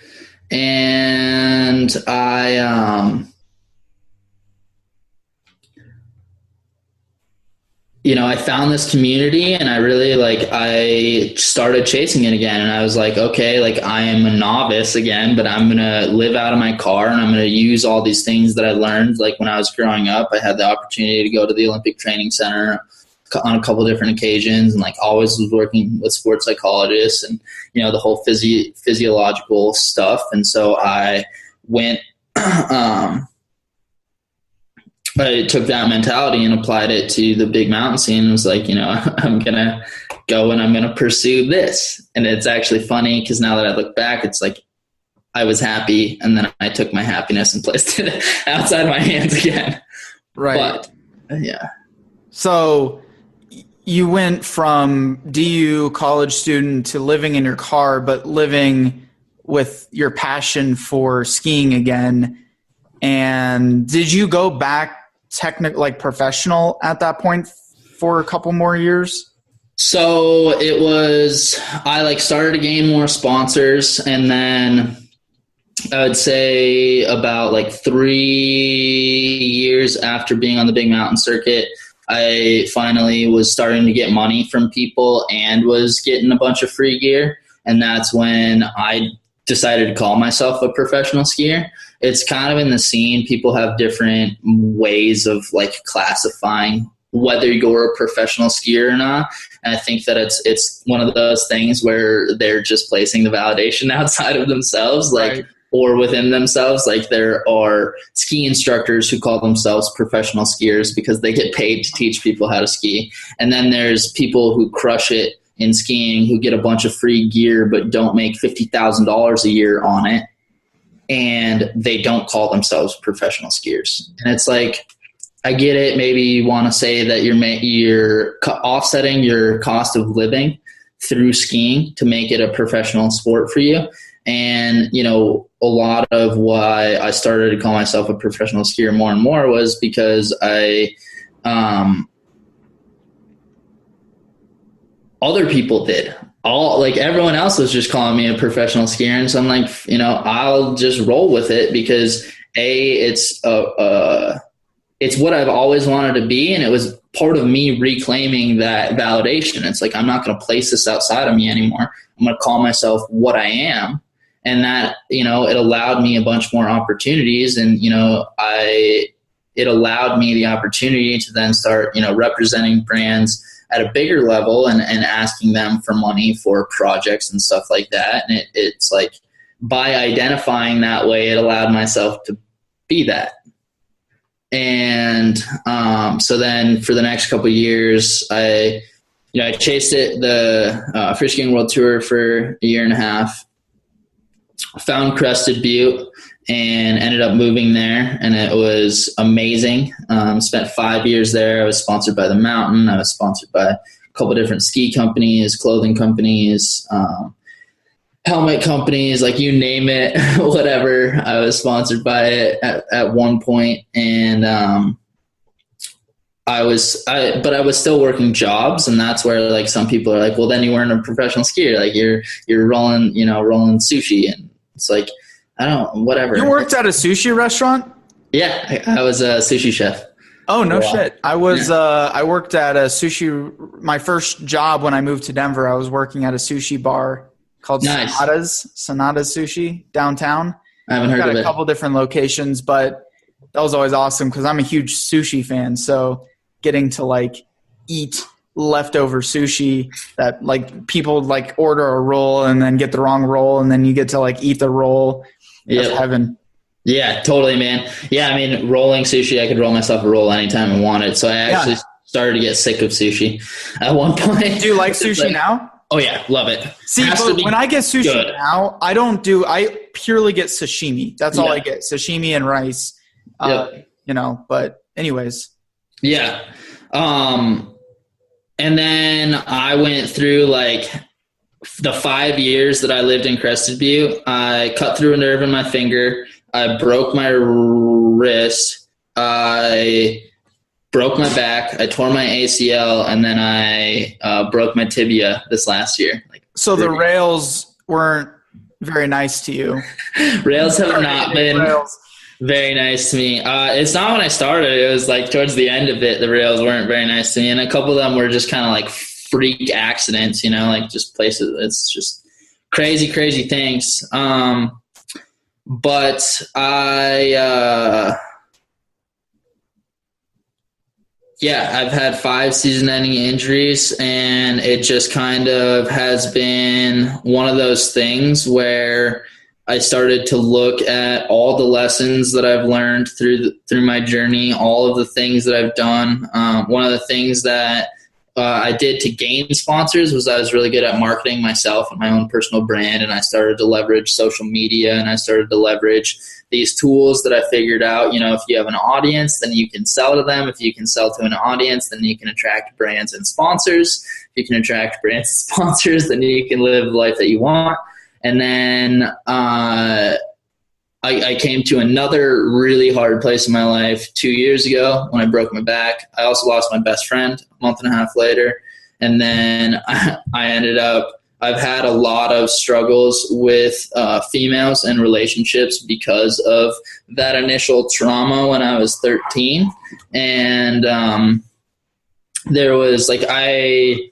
And I found this community, and I started chasing it again. And I was like, okay, like I am a novice again, but I'm going to live out of my car, and I'm going to use all these things that I learned. Like when I was growing up, I had the opportunity to go to the Olympic Training Center on a couple of different occasions, and like always was working with sports psychologists and, you know, the whole physiological stuff. And so I went, I took that mentality and applied it to the big mountain scene, and was like, you know, I'm going to go and I'm going to pursue this. And it's actually funny because now that I look back, it's like I was happy, and then I took my happiness and placed it outside my hands again. Right. But, yeah. So you went from DU college student to living in your car, but living with your passion for skiing again. And did you go back professional at that point for a couple more years? So I started to gain more sponsors, and then I would say about 3 years after being on the big mountain circuit, I finally was starting to get money from people and was getting a bunch of free gear. And that's when I decided to call myself a professional skier. It's kind of in the scene. People have different ways of classifying whether you're a professional skier or not. And I think that it's one of those things where they're just placing the validation outside of themselves, right, or within themselves. Like there are ski instructors who call themselves professional skiers because they get paid to teach people how to ski. And then there's people who crush it in skiing who get a bunch of free gear but don't make $50,000 a year on it, and they don't call themselves professional skiers. And it's like, I get it. Maybe you want to say that you're offsetting your cost of living through skiing to make it a professional sport for you. And, you know, a lot of why I started to call myself a professional skier more and more was because other people did. Everyone else was just calling me a professional skier. And so I'm like, you know, I'll just roll with it because it's what I've always wanted to be. And it was part of me reclaiming that validation. It's like, I'm not going to place this outside of me anymore. I'm going to call myself what I am. And that, you know, it allowed me a bunch more opportunities. And, you know, it allowed me the opportunity to then start, you know, representing brands at a bigger level and asking them for money for projects and stuff like that. And it's like, by identifying that way, it allowed myself to be that. And so then for the next couple of years, I chased the Free Skiing World Tour for a year and a half, found Crested Butte, and ended up moving there, and it was amazing. Spent 5 years there. I was sponsored by the Mountain. I was sponsored by a couple of different ski companies, clothing companies, helmet companies, like you name it, whatever. I was sponsored by it at one point, and I was still working jobs, and that's where like some people are like, well, then you weren't a professional skier, like you're rolling sushi, and it's like, I don't, whatever. You worked at a sushi restaurant? Yeah, I was a sushi chef. Oh, no shit. I was, I worked at a sushi, my first job when I moved to Denver, I was working at a sushi bar called Sonata's Sushi downtown. I haven't heard of it. Got a couple different locations, but that was always awesome because I'm a huge sushi fan. So getting to like eat leftover sushi that like people like order a roll and then get the wrong roll, and then you get to like eat the roll. That's heaven. Yeah, totally, man. Yeah, I mean, rolling sushi, I could roll myself a roll anytime I wanted. So I actually started to get sick of sushi at one point. Do you like sushi now? Oh yeah, love it. See, but when I get sushi now, I purely get sashimi. That's all I get, sashimi and rice. But anyways. Yeah. And then I went through like the 5 years that I lived in Crested Butte. I cut through a nerve in my finger. I broke my wrist. I broke my back. I tore my ACL, and then I broke my tibia this last year. So the rails weren't very nice to you. Rails have not been very nice to me. It's not when I started. It was like towards the end of it, the rails weren't very nice to me, and a couple of them were just kind of like freak accidents, like just places. It's just crazy things. But I've had 5 season-ending injuries, and it just kind of has been one of those things where I started to look at all the lessons that I've learned through my journey, all of the things that I've done. One of the things that I did to gain sponsors was I was really good at marketing myself and my own personal brand, and I started to leverage social media, and I started to leverage these tools that I figured out. If you have an audience, then you can sell to them. If you can sell to an audience, then you can attract brands and sponsors. If you can attract brands and sponsors, then you can live the life that you want. And then I came to another really hard place in my life 2 years ago when I broke my back. I also lost my best friend a month and a half later. And then I've had a lot of struggles with females and relationships because of that initial trauma when I was 13. And there was like, I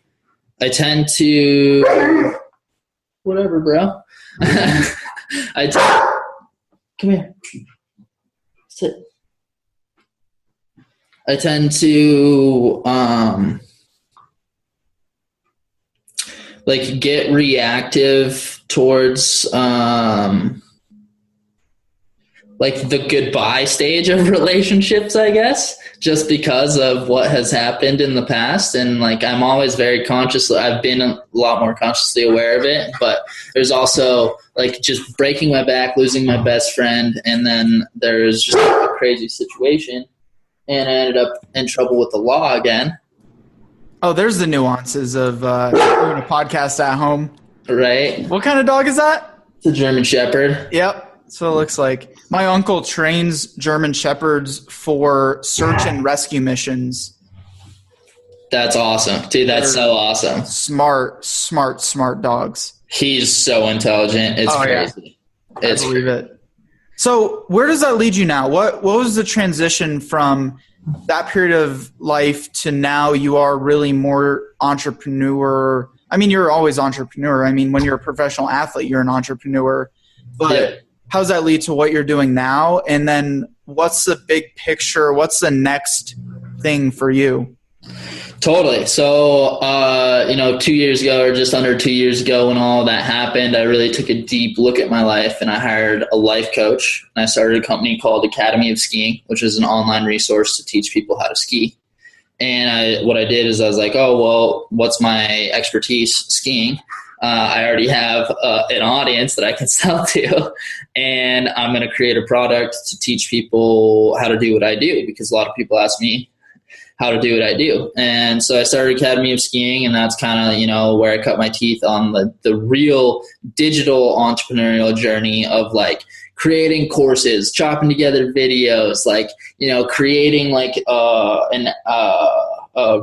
tend to, whatever, bro. Come here. Sit. I tend to get reactive towards the goodbye stage of relationships, I guess, just because of what has happened in the past. And I'm always very conscious. I've been a lot more consciously aware of it, but there's also just breaking my back, losing my best friend. And then there's just a crazy situation, and I ended up in trouble with the law again. Oh, there's the nuances of doing a podcast at home. Right. What kind of dog is that? It's a German Shepherd. Yep. So it looks like my uncle trains German Shepherds for search and rescue missions. That's awesome. Dude, that's so awesome. Smart dogs. He's so intelligent. It's crazy. Yeah. I believe it. So where does that lead you now? What was the transition from that period of life to now you are really more entrepreneur? I mean, you're always entrepreneur. I mean, when you're a professional athlete, you're an entrepreneur. But how does that lead to what you're doing now? And then what's the big picture? What's the next thing for you? Totally. So, 2 years ago, or just under 2 years ago, when all that happened, I really took a deep look at my life, and I hired a life coach, and I started a company called Academy of Skiing, which is an online resource to teach people how to ski. And what I did is I was like, oh, well, what's my expertise? Skiing. I already have an audience that I can sell to, and I'm going to create a product to teach people how to do what I do, because a lot of people ask me how to do what I do. And so I started Academy of Skiing, and that's kind of, where I cut my teeth on the real digital entrepreneurial journey of like creating courses, chopping together videos, like, creating like a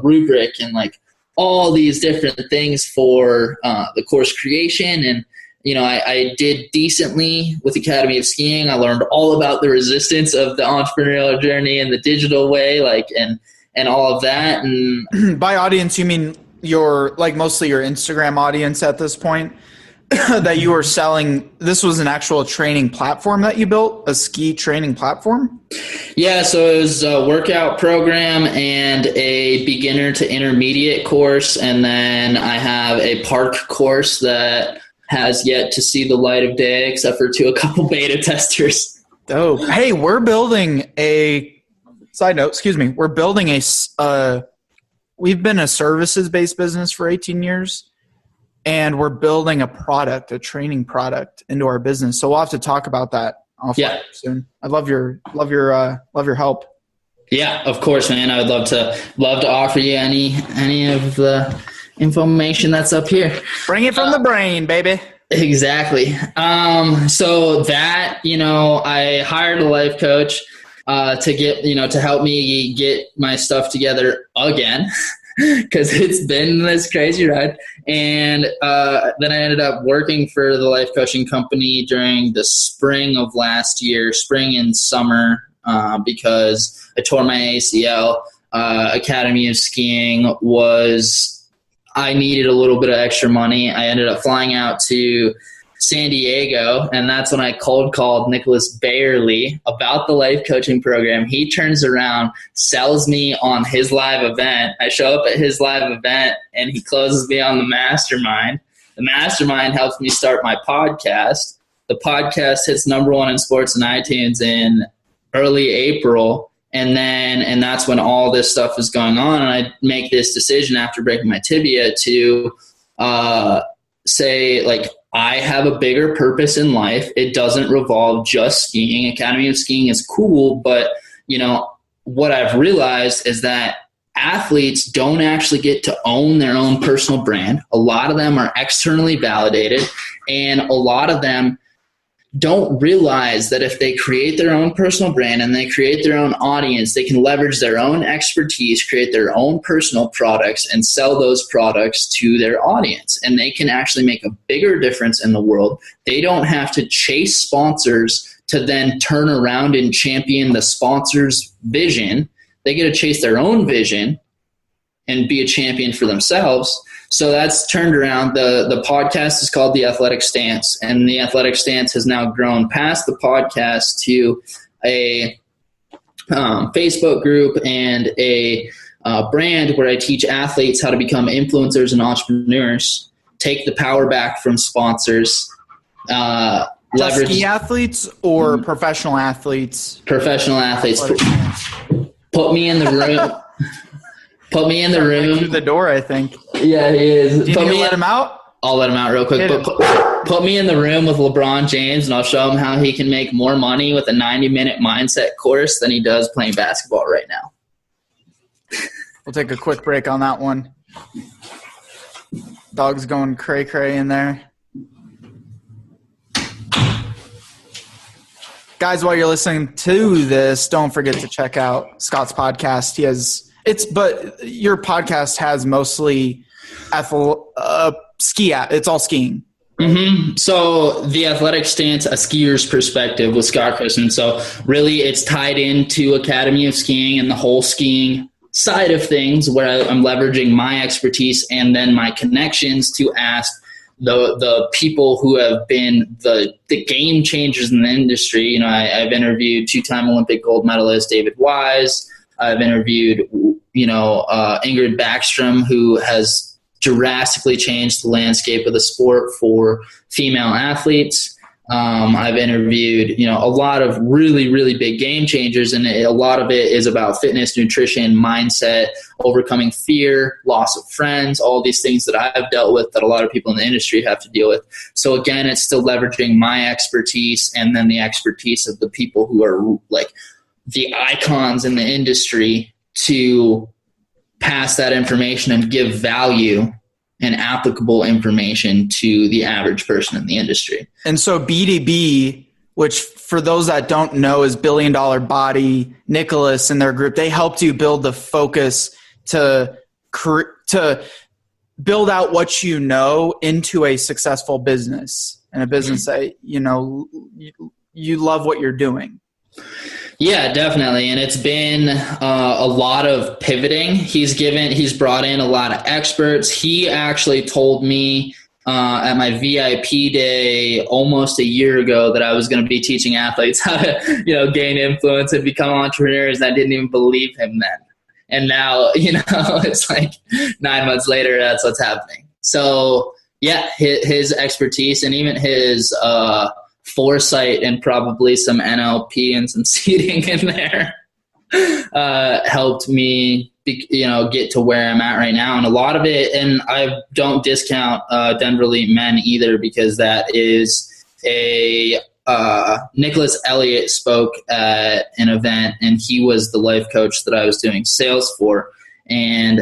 rubric and like all these different things for the course creation. And I did decently with Academy of Skiing. I learned all about the resistance of the entrepreneurial journey and the digital way, and all of that. And by audience, you mean mostly your Instagram audience at this point? That you were selling, this was an actual training platform that you built, a ski training platform? Yeah, so it was a workout program and a beginner to intermediate course. And then I have a park course that has yet to see the light of day, except for to a couple beta testers. Dope. Hey, we're building side note, we're building we've been a services-based business for 18 years. And we're building a training product into our business. So we'll have to talk about that soon. I love your help. Yeah, of course, man. I would love to offer you any of the information that's up here. Bring it from the brain, baby. Exactly. So that, I hired a life coach to get, to help me get my stuff together again. Because it's been this crazy ride. And then I ended up working for the life coaching company during the spring of last year, spring and summer, because I tore my ACL. Academy of Skiing I needed a little bit of extra money. I ended up flying out to San Diego, and that's when I cold called Nicholas Bayerly about the life coaching program. He turns around, sells me on his live event. I show up at his live event, and he closes me on the mastermind. The mastermind helps me start my podcast. The podcast hits #1 in sports and iTunes in early April, and that's when all this stuff is going on. And I make this decision after breaking my tibia to say, like, I have a bigger purpose in life. It doesn't revolve just skiing. Academy of Skiing is cool, but what I've realized is that athletes don't actually get to own their own personal brand. A lot of them are externally validated, and a lot of them don't realize that if they create their own personal brand and they create their own audience, they can leverage their own expertise, create their own personal products, and sell those products to their audience. And they can actually make a bigger difference in the world. They don't have to chase sponsors to then turn around and champion the sponsor's vision. They get to chase their own vision and be a champion for themselves. So that's turned around. The podcast is called The Athletic Stance, and The Athletic Stance has now grown past the podcast to a Facebook group and a brand where I teach athletes how to become influencers and entrepreneurs, take the power back from sponsors, leverage ski athletes or professional athletes. Professional athletes. Put me in the room. Put me in the room. Through the door, I think. Yeah, he is. Do you need to let him out? I'll let him out real quick. But put me in the room with LeBron James, and I'll show him how he can make more money with a 90-minute mindset course than he does playing basketball right now. We'll take a quick break on that one. Dog's going cray-cray in there. Guys, while you're listening to this, don't forget to check out Scot's podcast. But your podcast has mostly ski. It's all skiing. Mm-hmm. So The Athletic Stance, a skier's perspective with Scot Chrisman. So really it's tied into Academy of Skiing and the whole skiing side of things, where I'm leveraging my expertise and then my connections to ask the people who have been the game changers in the industry. I've interviewed 2-time Olympic gold medalist David Wise. I've interviewed, Ingrid Backstrom, who has drastically changed the landscape of the sport for female athletes. I've interviewed, a lot of really, really big game changers, and a lot of it is about fitness, nutrition, mindset, overcoming fear, loss of friends, all these things that I've dealt with that a lot of people in the industry have to deal with. So again, it's still leveraging my expertise and then the expertise of the people who are like the icons in the industry to pass that information and give value and applicable information to the average person in the industry. And so BDB, which for those that don't know is Billion Dollar Body, Nicholas and their group, they helped you build the focus to build out what you know into a successful business and a business that, you love what you're doing. Yeah, definitely. And it's been a lot of pivoting. He's brought in a lot of experts. He actually told me at my VIP day almost a year ago that I was going to be teaching athletes how to, gain influence and become entrepreneurs. And I didn't even believe him then. And now, it's like 9 months later, that's what's happening. So yeah, his expertise and even his, foresight and probably some NLP and some seeding in there helped me, get to where I'm at right now. And a lot of it, and I don't discount Denver Elite Men either, because that is Nicholas Elliott spoke at an event, and he was the life coach that I was doing sales for. And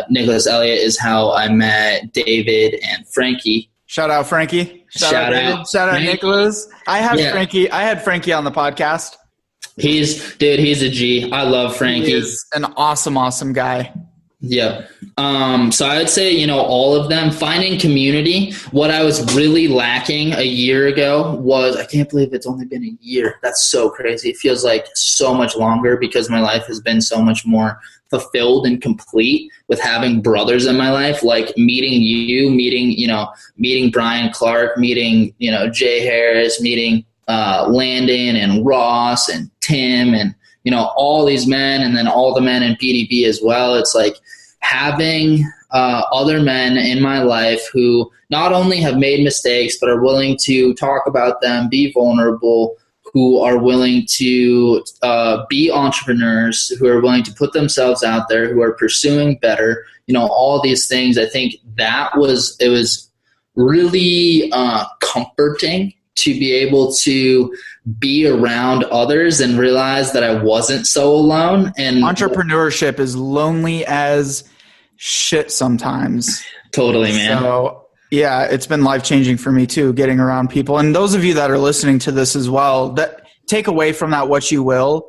Nicholas Elliott is how I met David and Frankie. Shout out Frankie. Shout out Frankie. Nicholas. I had Frankie on the podcast. He's a G. I love Frankie. He is an awesome guy. Yeah. So I would say, all of them, finding community. What I was really lacking a year ago was, I can't believe it's only been a year. That's so crazy. It feels like so much longer because my life has been so much more fulfilled and complete with having brothers in my life, like meeting you, meeting Brian Clark, meeting, Jay Harris, meeting Landon and Ross and Tim and, all these men, and then all the men in PDB as well. It's like having other men in my life who not only have made mistakes, but are willing to talk about them, be vulnerable, who are willing to be entrepreneurs, who are willing to put themselves out there, who are pursuing better, all these things. I think it was really comforting to be able to be around others and realize that I wasn't so alone. And entrepreneurship is lonely as shit sometimes. Totally, man. So yeah, it's been life-changing for me too, getting around people. And those of you that are listening to this as well, that take away from that what you will,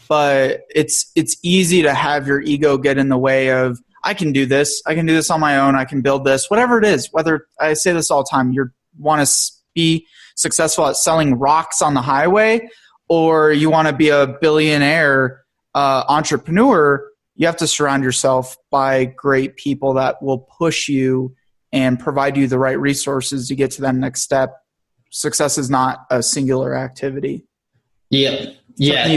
but it's easy to have your ego get in the way of, I can do this on my own, I can build this, whatever it is. Whether, I say this all the time, you want to be successful at selling rocks on the highway, or you want to be a billionaire entrepreneur, you have to surround yourself by great people that will push you and provide you the right resources to get to that next step. Success is not a singular activity. Yeah.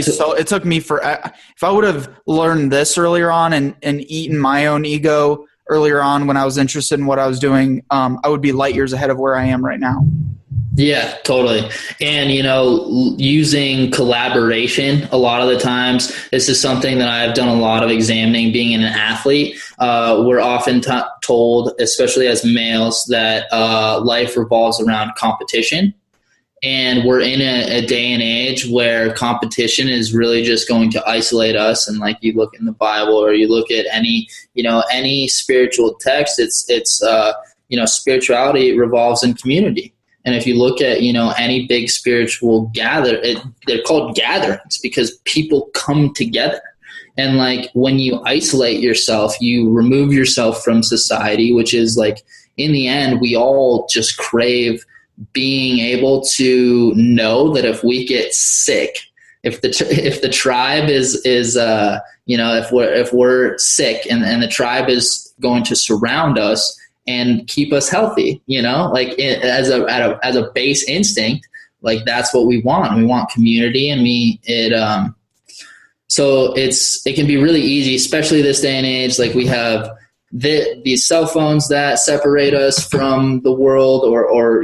So it took me if I would have learned this earlier on and eaten my own ego earlier on when I was interested in what I was doing, I would be light years ahead of where I am right now. Yeah, totally. And, using collaboration a lot of the times, this is something that I've done a lot of examining being an athlete. We're often told, especially as males, that life revolves around competition. And we're in a day and age where competition is really just going to isolate us. And like you look in the Bible or you look at any spiritual text, it's spirituality revolves in community. And if you look at, any big spiritual they're called gatherings because people come together. And like when you isolate yourself, you remove yourself from society, which is like, in the end, we all just crave being able to know that if we get sick, if the tribe is if we're sick and the tribe is going to surround us and keep us healthy, as a base instinct, like that's what we want. We want community, and So it can be really easy, especially this day and age. Like we have these cell phones that separate us from the world, or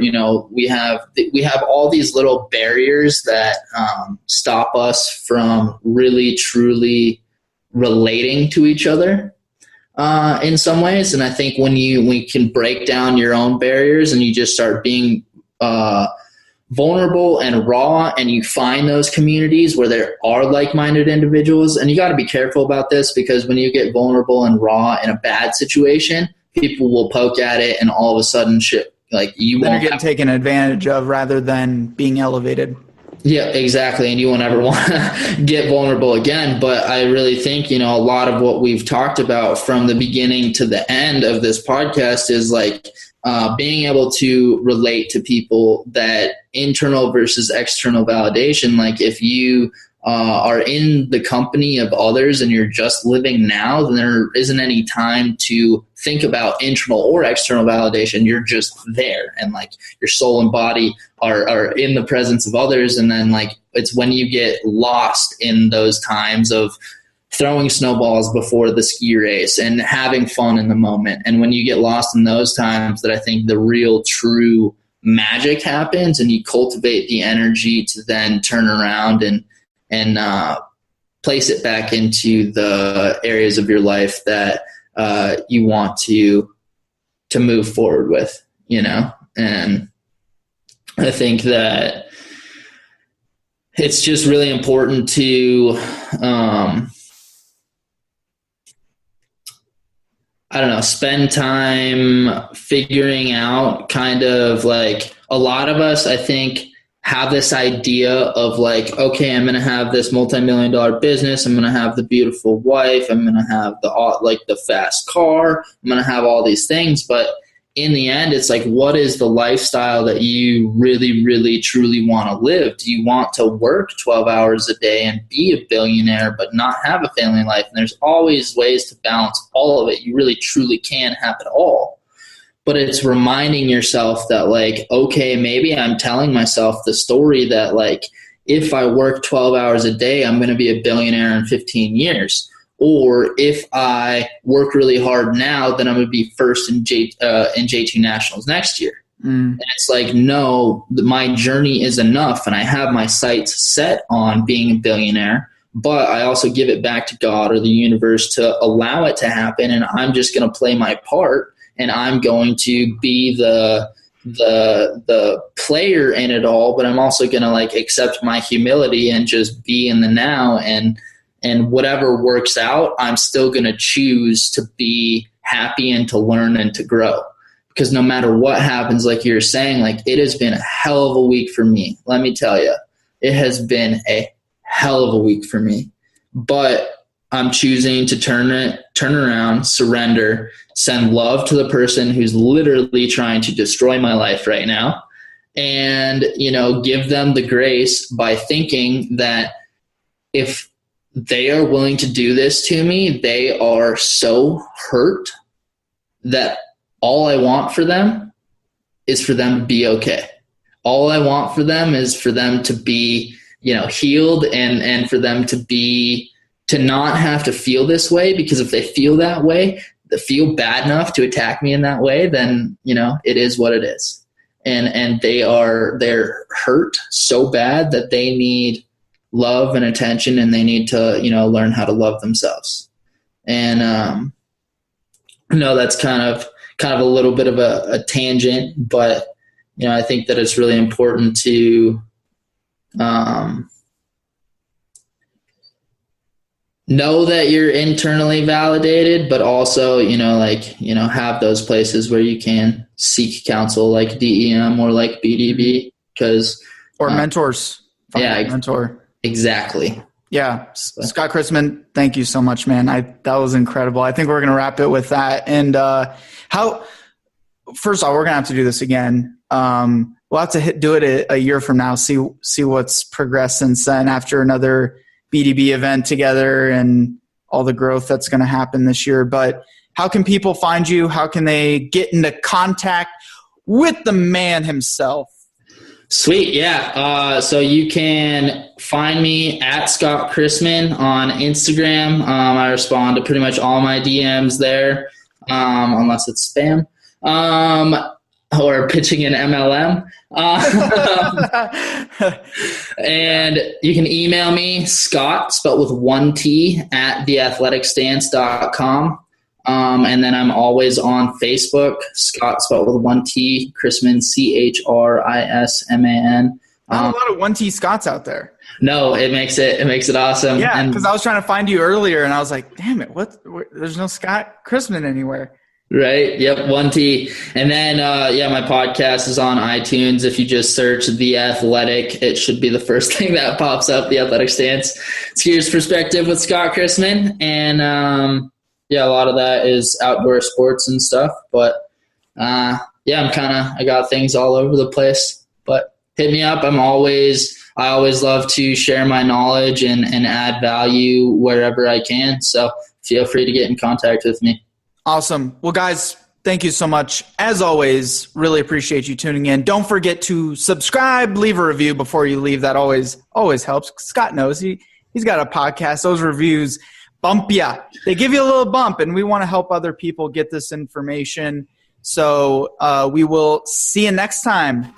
we have all these little barriers that stop us from really truly relating to each other in some ways. And I think when we can break down your own barriers and you just start being vulnerable and raw, and you find those communities where there are like-minded individuals. And you got to be careful about this, because when you get vulnerable and raw in a bad situation, people will poke at it, and all of a sudden shit, like you then won't you're getting taken advantage of rather than being elevated. Yeah, exactly. And you won't ever want to get vulnerable again. But I really think, a lot of what we've talked about from the beginning to the end of this podcast is like being able to relate to people, that internal versus external validation. Like if you are in the company of others and you're just living now, then there isn't any time to think about internal or external validation. You're just there, and like your soul and body are in the presence of others. And then like it's when you get lost in those times of throwing snowballs before the ski race and having fun in the moment, and when you get lost in those times, that I think the real true magic happens, and you cultivate the energy to then turn around and place it back into the areas of your life that you want to move forward with, and I think that it's just really important to spend time figuring out kind of like, a lot of us, I think, have this idea of like, okay, I'm going to have this multi-million-dollar business. I'm going to have the beautiful wife. I'm going to have the fast car. I'm going to have all these things. But in the end, it's like, what is the lifestyle that you really, really, truly want to live? Do you want to work 12 hours a day and be a billionaire, but not have a family life? And there's always ways to balance all of it. You really, truly can have it all. But it's reminding yourself that like, okay, maybe I'm telling myself the story that like, if I work 12 hours a day, I'm going to be a billionaire in 15 years. Or if I work really hard now, then I'm going to be first in J2 Nationals next year. And it's like, no, my journey is enough, and I have my sights set on being a billionaire, but I also give it back to God or the universe to allow it to happen, and I'm just going to play my part, and I'm going to be the player in it all, but I'm also going to like accept my humility and just be in the now, and whatever works out, I'm still going to choose to be happy and to learn and to grow. Because no matter what happens, like you're saying, like it has been a hell of a week for me. Let me tell you, it has been a hell of a week for me. But I'm choosing to turn around, surrender, send love to the person who's literally trying to destroy my life right now, and, give them the grace by thinking that if they are willing to do this to me, they are so hurt that all I want for them is for them to be okay. All I want for them is for them to be, healed, and for them to not have to feel this way, because if they feel that way, they feel bad enough to attack me in that way, then, it is what it is. And they're hurt so bad that they need love and attention, and they need to, learn how to love themselves. And, that's kind of a little bit of a tangent, but, I think that it's really important to, know that you're internally validated, but also, have those places where you can seek counsel like DEM or like BDB, or mentors. Mentor. Exactly. Yeah. Scot Chrisman, thank you so much, man. That was incredible. I think we're going to wrap it with that. And first of all, we're going to have to do this again. We'll have to do it a year from now, see what's progressed since then after another BDB event together and all the growth that's going to happen this year. But how can people find you? How can they get into contact with the man himself? Sweet. Yeah. So you can find me at Scot Chrisman on Instagram. I respond to pretty much all my DMs there, unless it's spam, or pitching an MLM. And you can email me, Scott, spelled with one T, at theathleticstance.com. And then I'm always on Facebook, Scott, spelled with one T, Chrisman, Chrisman. Not a lot of 1T Scots out there. No, it makes it awesome. Yeah, because I was trying to find you earlier, and I was like, damn it, there's no Scot Chrisman anywhere. Right. Yep. 1T. And then, my podcast is on iTunes. If you just search The Athletic, it should be the first thing that pops up, The Athletic Stance. Skiers Perspective with Scot Chrisman. And, a lot of that is outdoor sports and stuff. But, I got things all over the place. But hit me up. I always love to share my knowledge and add value wherever I can. So feel free to get in contact with me. Awesome. Well, guys, thank you so much. As always, really appreciate you tuning in. Don't forget to subscribe, leave a review before you leave. That always helps. Scott knows he's got a podcast. Those reviews bump you. They give you a little bump, and we want to help other people get this information. So we will see you next time.